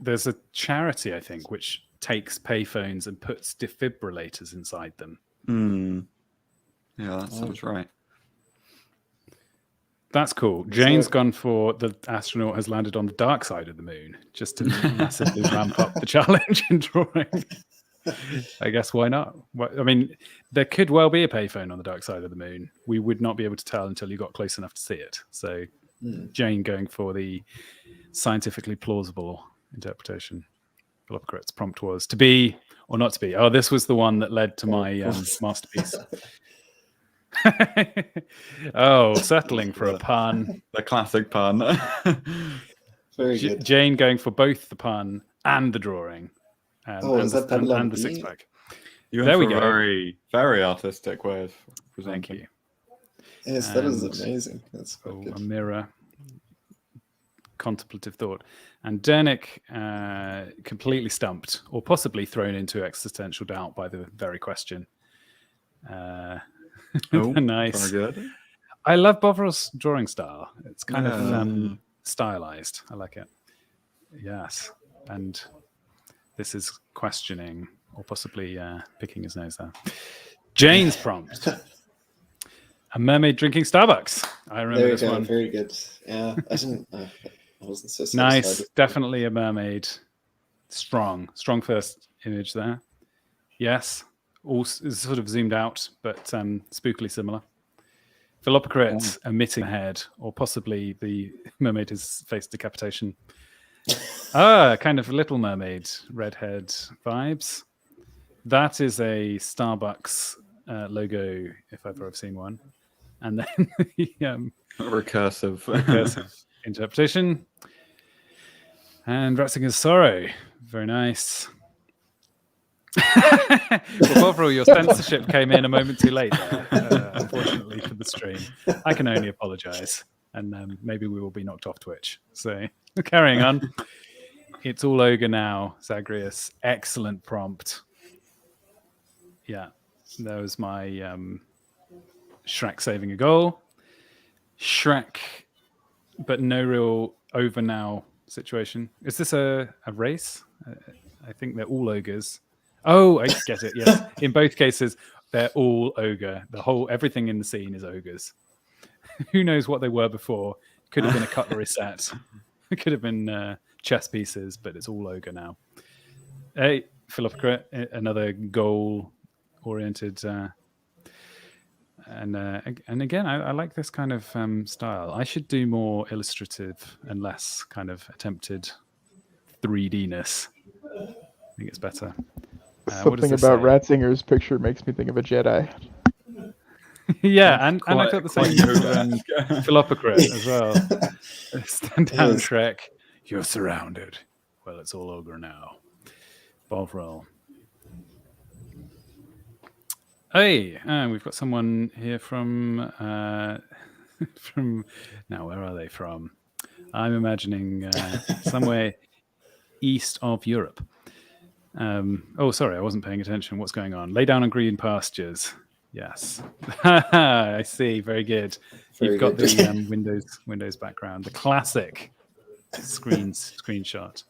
S1: there's a charity, I think, which takes payphones and puts defibrillators inside them.
S2: Yeah, that sounds right.
S1: That's cool. Jane's gone for the astronaut has landed on the dark side of the moon, just to massively ramp up the challenge in drawing. I guess why not? I mean, there could well be a payphone on the dark side of the moon. We would not be able to tell until you got close enough to see it. So Jane going for the scientifically plausible interpretation. Philipocrates' prompt was to be or not to be. Oh, this was the one that led to my masterpiece. Oh, settling for a pun.
S2: The classic pun.
S4: Very good.
S1: Jane going for both the pun and the drawing. And the six pack.
S2: You
S1: there we
S2: go.
S1: go.
S2: Very, very artistic way of presenting.
S1: Thank you.
S4: Yes, that is
S1: And-
S4: amazing. That's quite
S1: Oh,
S4: good.
S1: a mirror. Contemplative thought. And Dernick completely stumped, or possibly thrown into existential doubt by the very question.
S2: Oh,
S1: nice.
S2: very good.
S1: I love Bovril's drawing style. It's kind of
S2: Yeah.
S1: stylized. I like it. Yes. And this is questioning, or possibly picking his nose there. Jane's prompt. A mermaid drinking Starbucks. I remember
S4: There you
S1: this
S4: go.
S1: one.
S4: Very good. Yeah, I didn't. I wasn't so satisfied.
S1: Nice.
S4: with-
S1: Definitely a mermaid. Strong first image there. Yes. All sort of zoomed out, but spookily similar. Philopocrates emitting a head, or possibly the mermaid has faced decapitation. Kind of Little Mermaid redhead vibes. That is a Starbucks logo, if ever I've seen one. And then the
S2: Recursive.
S1: recursive interpretation. And Ratzinger's Sorrow. Very nice. Well, overall, your censorship came in a moment too late there, unfortunately, for the stream. I can only apologize. And maybe we will be knocked off Twitch. So, carrying on. It's all ogre now, Zagreus. Excellent prompt. Yeah, that was my Shrek saving a goal. Shrek, but no real over now situation. Is this a race? I think they're all ogres. Oh, I get it. Yes, in both cases, they're all ogre. Everything in the scene is ogres. Who knows what they were before? Could have been a cutlery set. It could have been chess pieces, but it's all ogre now. Hey, Philopocrat, another goal-oriented. And again, I like this kind of style. I should do more illustrative and less kind of attempted 3D-ness. I think it's better. What does
S3: Something
S1: this
S3: about
S1: say?
S3: Ratzinger's picture makes me think of a Jedi.
S1: Yeah, and I felt the
S2: quite
S1: same with
S2: Yoda-esque.
S1: Philopocrat as well. Stand down,
S4: Yes.
S1: Shrek. You're surrounded. Well, it's all ogre now. Bovril. Hey, we've got someone here from from now. Where are they from? I'm imagining somewhere east of Europe. Oh, sorry, I wasn't paying attention. What's going on? Lay down on green pastures. Yes, I see. Very good.
S4: Very
S1: You've got
S4: good.
S1: the Windows background, the classic screenshot.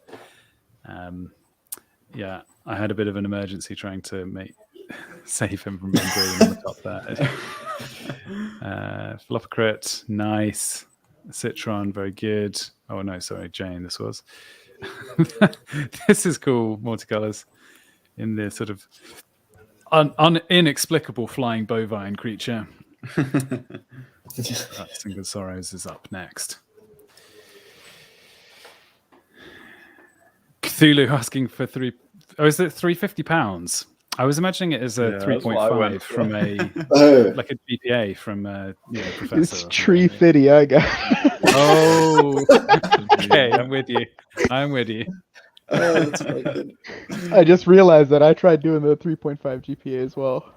S1: Yeah, I had a bit of an emergency trying to save him from being green on the top there. Philopocrat, nice. Citron, very good. Oh no, sorry, Jane. This was. This is cool. Multicolors in the sort of inexplicable flying bovine creature. Single Sorrows is up next. Cthulhu asking for is it £350? I was imagining it as a
S2: Yeah, that's what I
S1: 3.5
S2: went for.
S1: from a
S4: Oh,
S1: like a GPA from professor.
S3: It's
S1: or something.
S3: Tree Fitty, I got.
S1: Oh, okay, I'm with you.
S4: that's quite good.
S3: I just realized that I tried doing the 3.5 GPA as well.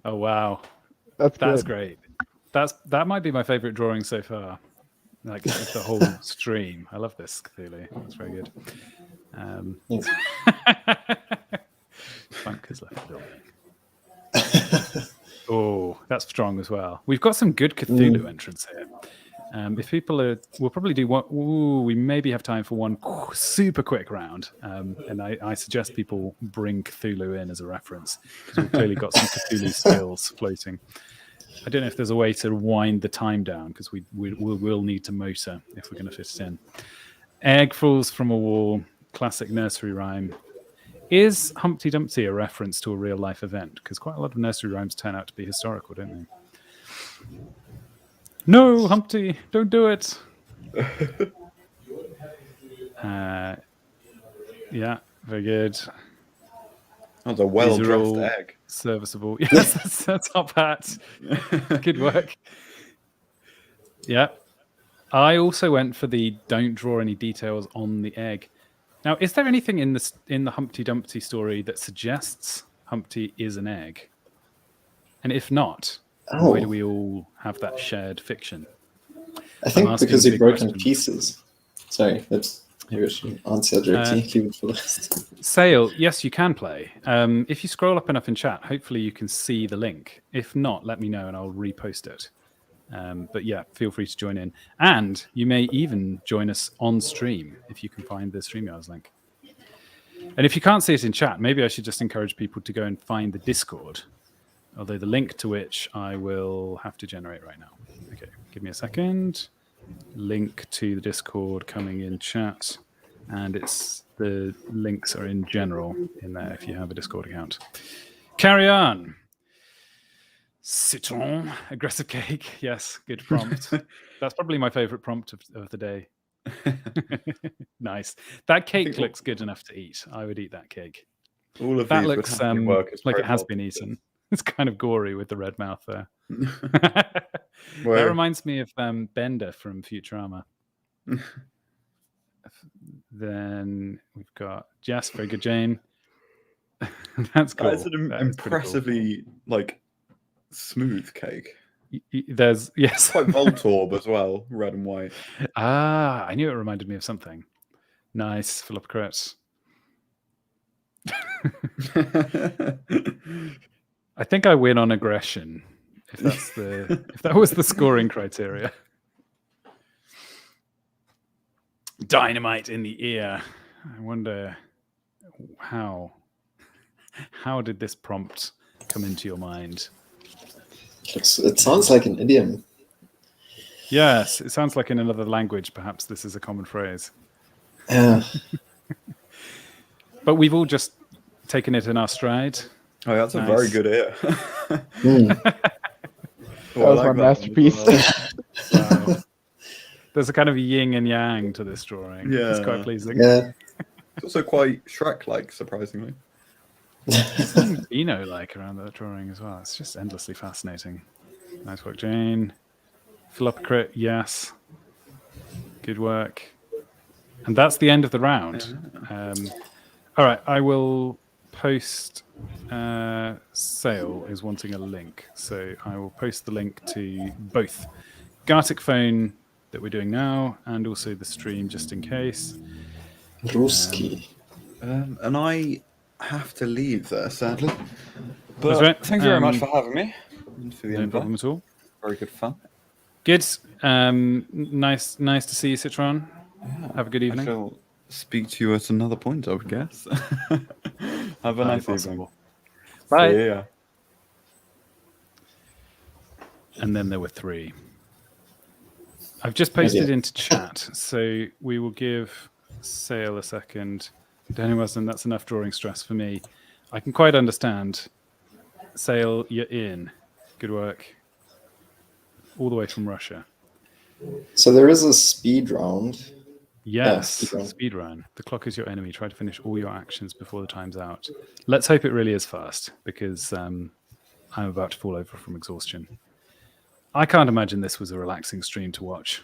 S1: Oh wow,
S3: That's
S1: that's
S3: good.
S1: great. That might be my favorite drawing so far. Like the whole stream. I love this Cthulhu. That's very good.
S4: Thanks.
S1: Funk has left the building. Oh, that's strong as well. We've got some good Cthulhu entrants here. If people we'll probably do one. Ooh, we maybe have time for one super quick round. And I suggest people bring Cthulhu in as a reference because we've clearly got some Cthulhu skills floating. I don't know if there's a way to wind the time down because we will need to motor if we're going to fit it in. Egg falls from a wall. Classic nursery rhyme. Is Humpty Dumpty a reference to a real life event? Because quite a lot of nursery rhymes turn out to be historical, don't they? No, Humpty, don't do it. Yeah, very good.
S2: That's a well-dressed
S1: all
S2: egg.
S1: Serviceable. Yes, that's not bad. Good work. Yeah. I also went for the don't draw any details on the egg. Now, is there anything in the Humpty Dumpty story that suggests Humpty is an egg? And if not,
S4: Oh,
S1: why do we all have that shared fiction?
S4: I think
S1: asking
S4: because
S1: a
S4: you
S1: big
S4: broke in
S1: question.
S4: pieces. Sorry, that's maybe I shouldn't answer directly. Leave it for last.
S1: Sale, yes, you can play. If you scroll up enough in chat, hopefully you can see the link. If not, let me know and I'll repost it. But yeah, feel free to join in. And you may even join us on stream if you can find the StreamYards link. And if you can't see it in chat, maybe I should just encourage people to go and find the Discord, although the link to which I will have to generate right now. Okay, give me a second. Link to the Discord coming in chat. And the links are in general in there if you have a Discord account. Carry on. Citron, aggressive cake. Yes, good prompt. That's probably my favorite prompt of the day. Nice. That cake looks good enough to eat. I would eat that cake.
S2: All of
S1: That
S2: these
S1: looks
S2: would have to work as
S1: like it has been
S2: profiles.
S1: eaten. It's kind of gory with the red mouth there. That
S2: Where-
S1: reminds me of Bender from Futurama. Then we've got Jess, very good, Jane. That's cool.
S2: That is an
S1: That is pretty cool.
S2: impressively like smooth cake.
S1: There's yes.
S2: Quite Voltorb as well, red and white.
S1: Ah, I knew it reminded me of something. Nice, Philip Crit. I think I win on aggression. If that was the scoring criteria. Dynamite in the ear. I wonder how did this prompt come into your mind?
S4: It sounds like an idiom.
S1: Yes, it sounds like in another language. Perhaps this is a common phrase.
S4: Yeah.
S1: But we've all just taken it in our stride.
S2: Oh, that's
S1: Nice.
S2: a very good ear.
S3: That was my masterpiece.
S1: Wow. There's a kind of yin and yang to this drawing. It's
S2: Yeah.
S1: quite pleasing.
S4: Yeah.
S2: It's also quite Shrek-like, surprisingly.
S1: Something Eno-like around that drawing as well. It's just endlessly fascinating. Nice work, Jane. Philip Crit, yes. Good work. And that's the end of the round. All right, I will post. Sale is wanting a link, so I will post the link to both Garticphone that we're doing now and also the stream just in case.
S4: Ruski.
S2: And I have to leave there, sadly. But
S1: That's right.
S2: thank you very much for having me. And for the
S1: No
S2: invite.
S1: problem at all.
S2: Very good fun.
S1: Good. Nice to see you, Citron. Have a good
S2: I
S1: evening.
S2: shall speak to you at another point, I would guess. Have a nice evening.
S1: Bye.
S2: See ya.
S1: And then there were 3. I've just posted into chat, so we will give Sale a second. Danny Weston, that's enough drawing stress for me. I can quite understand. Sale, you're in. Good work. All the way from Russia.
S4: So there is a speed round.
S1: Yes,
S4: speedrun.
S1: speedrun. The clock is your enemy. Try to finish all your actions before the time's out. Let's hope it really is fast, because I'm about to fall over from exhaustion. I can't imagine this was a relaxing stream to watch.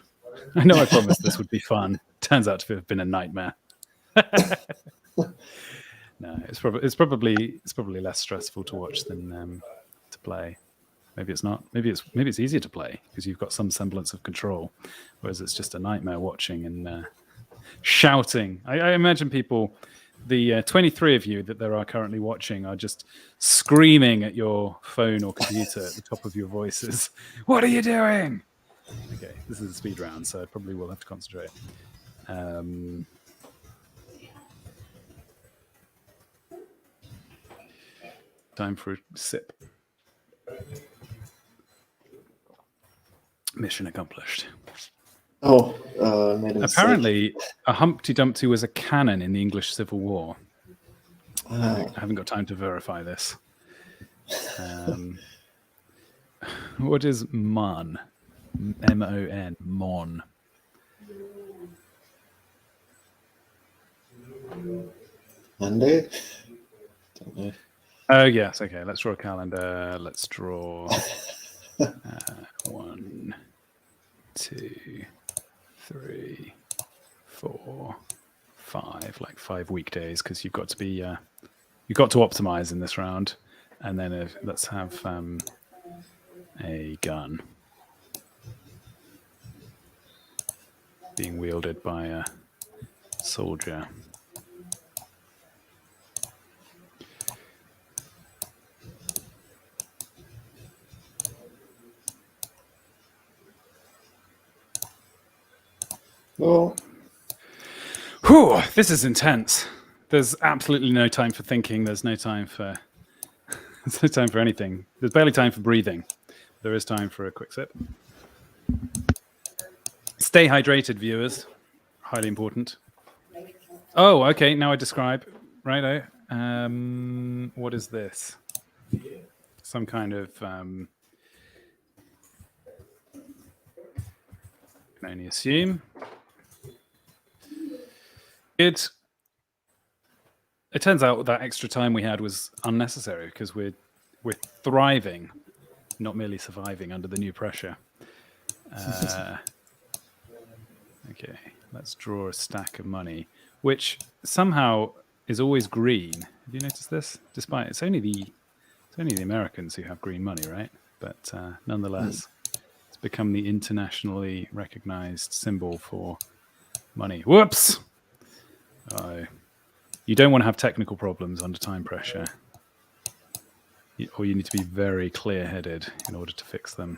S1: I know I promised this would be fun. Turns out to have been a nightmare. No, it's probably less stressful to watch than to play. Maybe it's not. Maybe it's easier to play because you've got some semblance of control, whereas it's just a nightmare watching and shouting. I imagine people, the 23 of you that there are currently watching, are just screaming at your phone or computer at the top of your voices. What are you doing? Okay, this is a speed round, so I probably will have to concentrate. Time for a sip. Mission accomplished.
S4: Oh, made a mistake.
S1: Apparently, a Humpty Dumpty was a cannon in the English Civil War. I haven't got time to verify this. What is Mon? M-O-N. Mon.
S4: Monday? Don't know.
S1: Oh, yes. Okay, let's draw a calendar. Let's draw 1, 2, 3, 4, 5. Like 5 weekdays, because you've got to be you've got to optimize in this round. And then let's have a gun being wielded by a soldier.
S4: Well,
S1: Whew, this is intense. There's absolutely no time for thinking. There's no time for there's no time for anything. There's barely time for breathing. There is time for a quick sip. Stay hydrated, viewers. Highly important. Oh, okay. Now I describe. Righto. What is this? Some kind of. Can only assume. It turns out that extra time we had was unnecessary because we're thriving, not merely surviving under the new pressure. Okay, let's draw a stack of money, which somehow is always green. Have you noticed this? Despite it's only the Americans who have green money, right? But nonetheless, it's become the internationally recognized symbol for money. Whoops! Oh, you don't want to have technical problems under time pressure, or you need to be very clear-headed in order to fix them.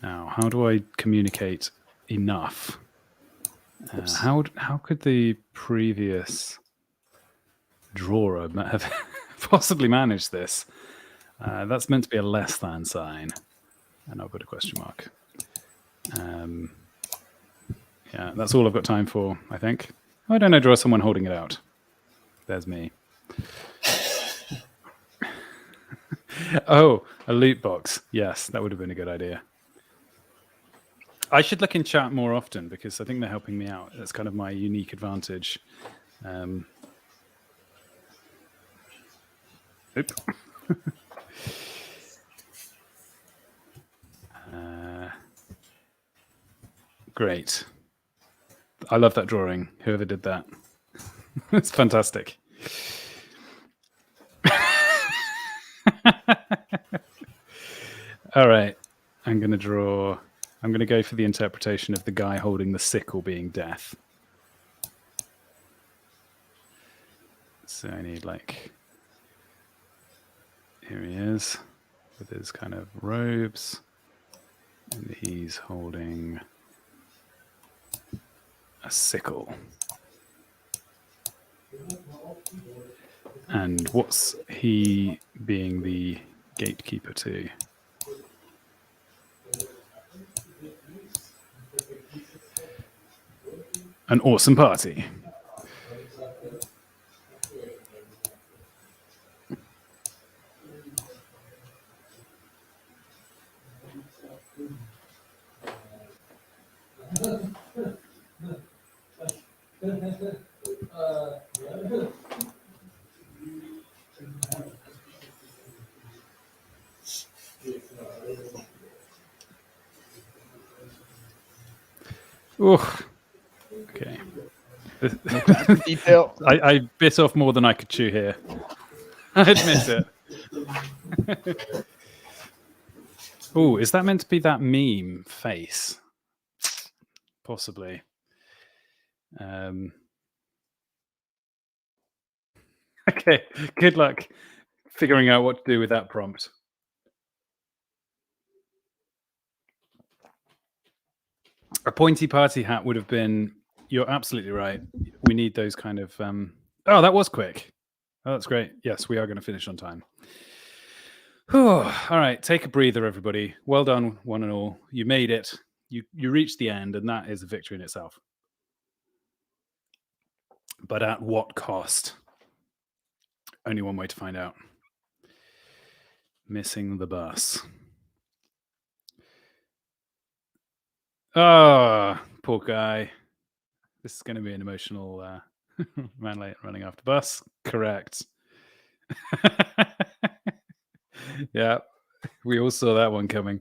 S1: Now, how do I communicate enough? How could the previous drawer have possibly managed this? That's meant to be a less than sign, and I'll put a question mark. Yeah, that's all I've got time for, I think. Why don't I draw someone holding it out? There's me. Oh, a loot box. Yes, that would have been a good idea. I should look in chat more often because I think they're helping me out. That's kind of my unique advantage. Oop. Great. I love that drawing. Whoever did that. It's fantastic. All right. I'm going to go for the interpretation of the guy holding the sickle being death. So I need here he is with his kind of robes. And he's holding a sickle. And what's he being the gatekeeper to? An awesome party. Oof. Okay.
S3: Detail.
S1: I bit off more than I could chew here. I admit it. Oh, is that meant to be that meme face? Possibly. Okay, good luck figuring out what to do with that prompt. A pointy party hat would have been... You're absolutely right. We need those kind of... Oh, that was quick. Oh, that's great. Yes, we are going to finish on time. All right, take a breather, everybody. Well done, one and all. You made it. You reached the end, and that is a victory in itself. But at what cost? Only one way to find out. Missing the bus. Ah, poor guy. This is going to be an emotional man late running after bus. Correct. Yeah, we all saw that one coming.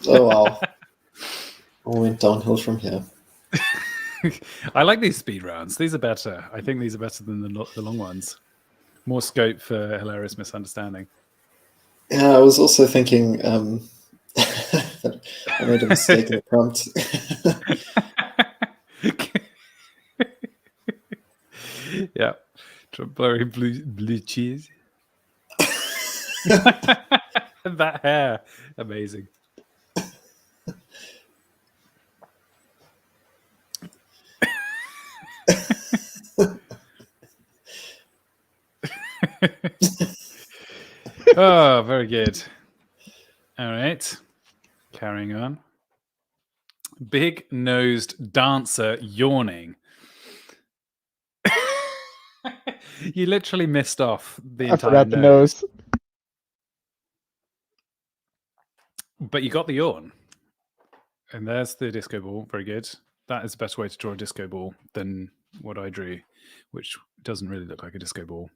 S4: oh wow. All went downhill from here.
S1: I like these speed rounds. These are better. I think these are better than the long ones. More scope for hilarious misunderstanding.
S4: Yeah, I was also thinking that I made a mistake in the prompt.
S1: Yeah. Strawberry blue cheese. That hair. Amazing. Oh, very good. All right. Carrying on. Big-nosed dancer yawning. You literally missed off the
S3: I
S1: entire
S3: forgot the
S1: nose.
S3: nose.
S1: But you got the yawn. And there's the disco ball. Very good. That is a better way to draw a disco ball than what I drew, which doesn't really look like a disco ball.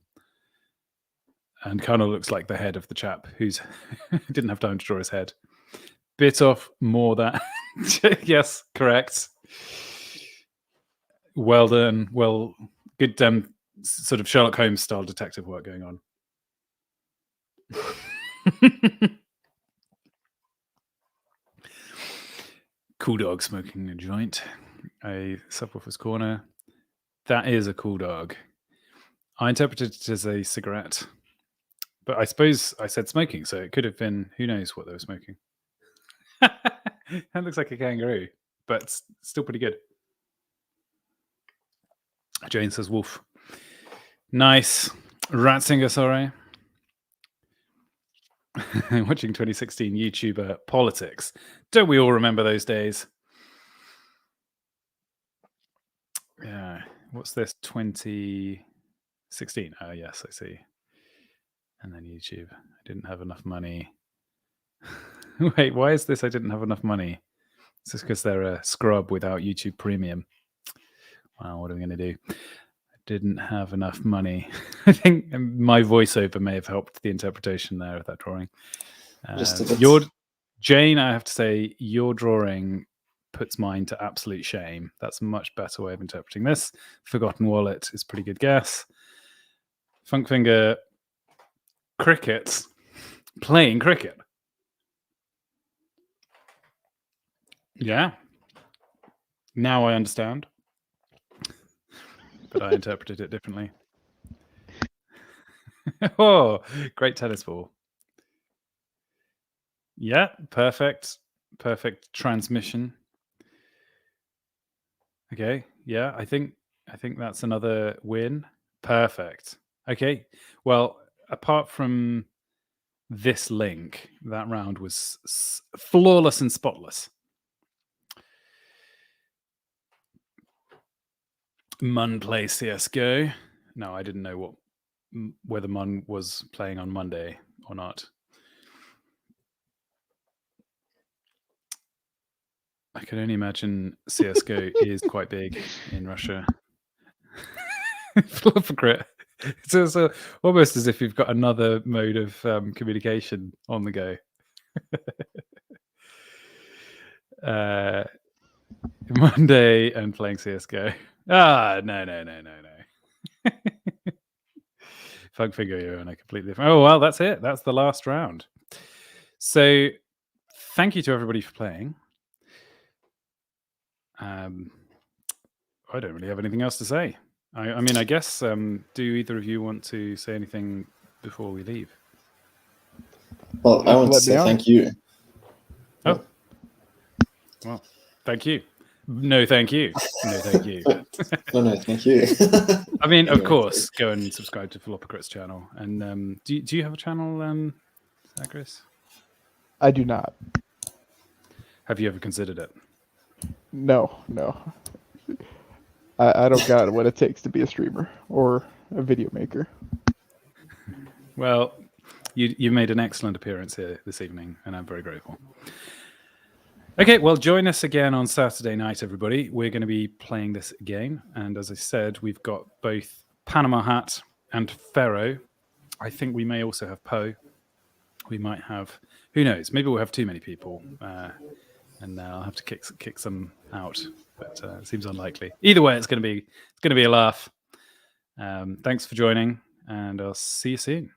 S1: And kind of looks like the head of the chap who's didn't have time to draw his head. Bit off more that. Yes, correct. Well done. Well, good sort of Sherlock Holmes style detective work going on. Cool dog smoking a joint. A subwoofer's corner. That is a cool dog. I interpreted it as a cigarette. But I suppose I said smoking, so it could have been, who knows what they were smoking. That looks like a kangaroo, but still pretty good. Jane says wolf. Nice. Ratzinger, sorry. Watching 2016 YouTuber politics. Don't we all remember those days? Yeah. What's this? 2016. Oh, yes, I see. And then YouTube. I didn't have enough money. Wait, why is this? I didn't have enough money. Is this because they're a scrub without YouTube Premium? Well, what are we going to do? I didn't have enough money. I think my voiceover may have helped the interpretation there of that drawing.
S4: Just a bit.
S1: Jane, I have to say, your drawing puts mine to absolute shame. That's a much better way of interpreting this. Forgotten Wallet is a pretty good guess. Funkfinger, cricket, playing cricket. Yeah. Now I understand. But I interpreted it differently. Oh, great tennis ball. Yeah, perfect. Perfect transmission. Okay. Yeah, I think that's another win. Perfect. Okay. Well, apart from this link, that round was flawless and spotless. Mun plays CSGO. No, I didn't know whether Mun was playing on Monday or not. I can only imagine CSGO is quite big in Russia. Hypocrite. It's also almost as if you've got another mode of communication on the go. Monday and playing CSGO. Ah, no. Funkfinger, you're on a completely different. Oh, well, that's it. That's the last round. So thank you to everybody for playing. I don't really have anything else to say. I mean, I guess, do either of you want to say anything before we leave?
S4: Well, I want to say thank you.
S1: Oh. Well, thank you. No, thank you. No, thank you.
S4: No, thank you.
S1: I mean,
S4: Anyway,
S1: of course, go and subscribe to Philopocrit's channel. And do you have a channel, Zacharias?
S3: I do not.
S1: Have you ever considered it?
S3: No. I don't got what it takes to be a streamer or a video maker.
S1: Well, you made an excellent appearance here this evening, and I'm very grateful. Okay, well, join us again on Saturday night, everybody. We're going to be playing this again. And as I said, we've got both Panama Hat and Pharaoh. I think we may also have Poe. We might have, who knows, maybe we'll have too many people. And I'll have to kick some out. but it seems unlikely. Either way, it's going to be a laugh. Thanks for joining, and I'll see you soon.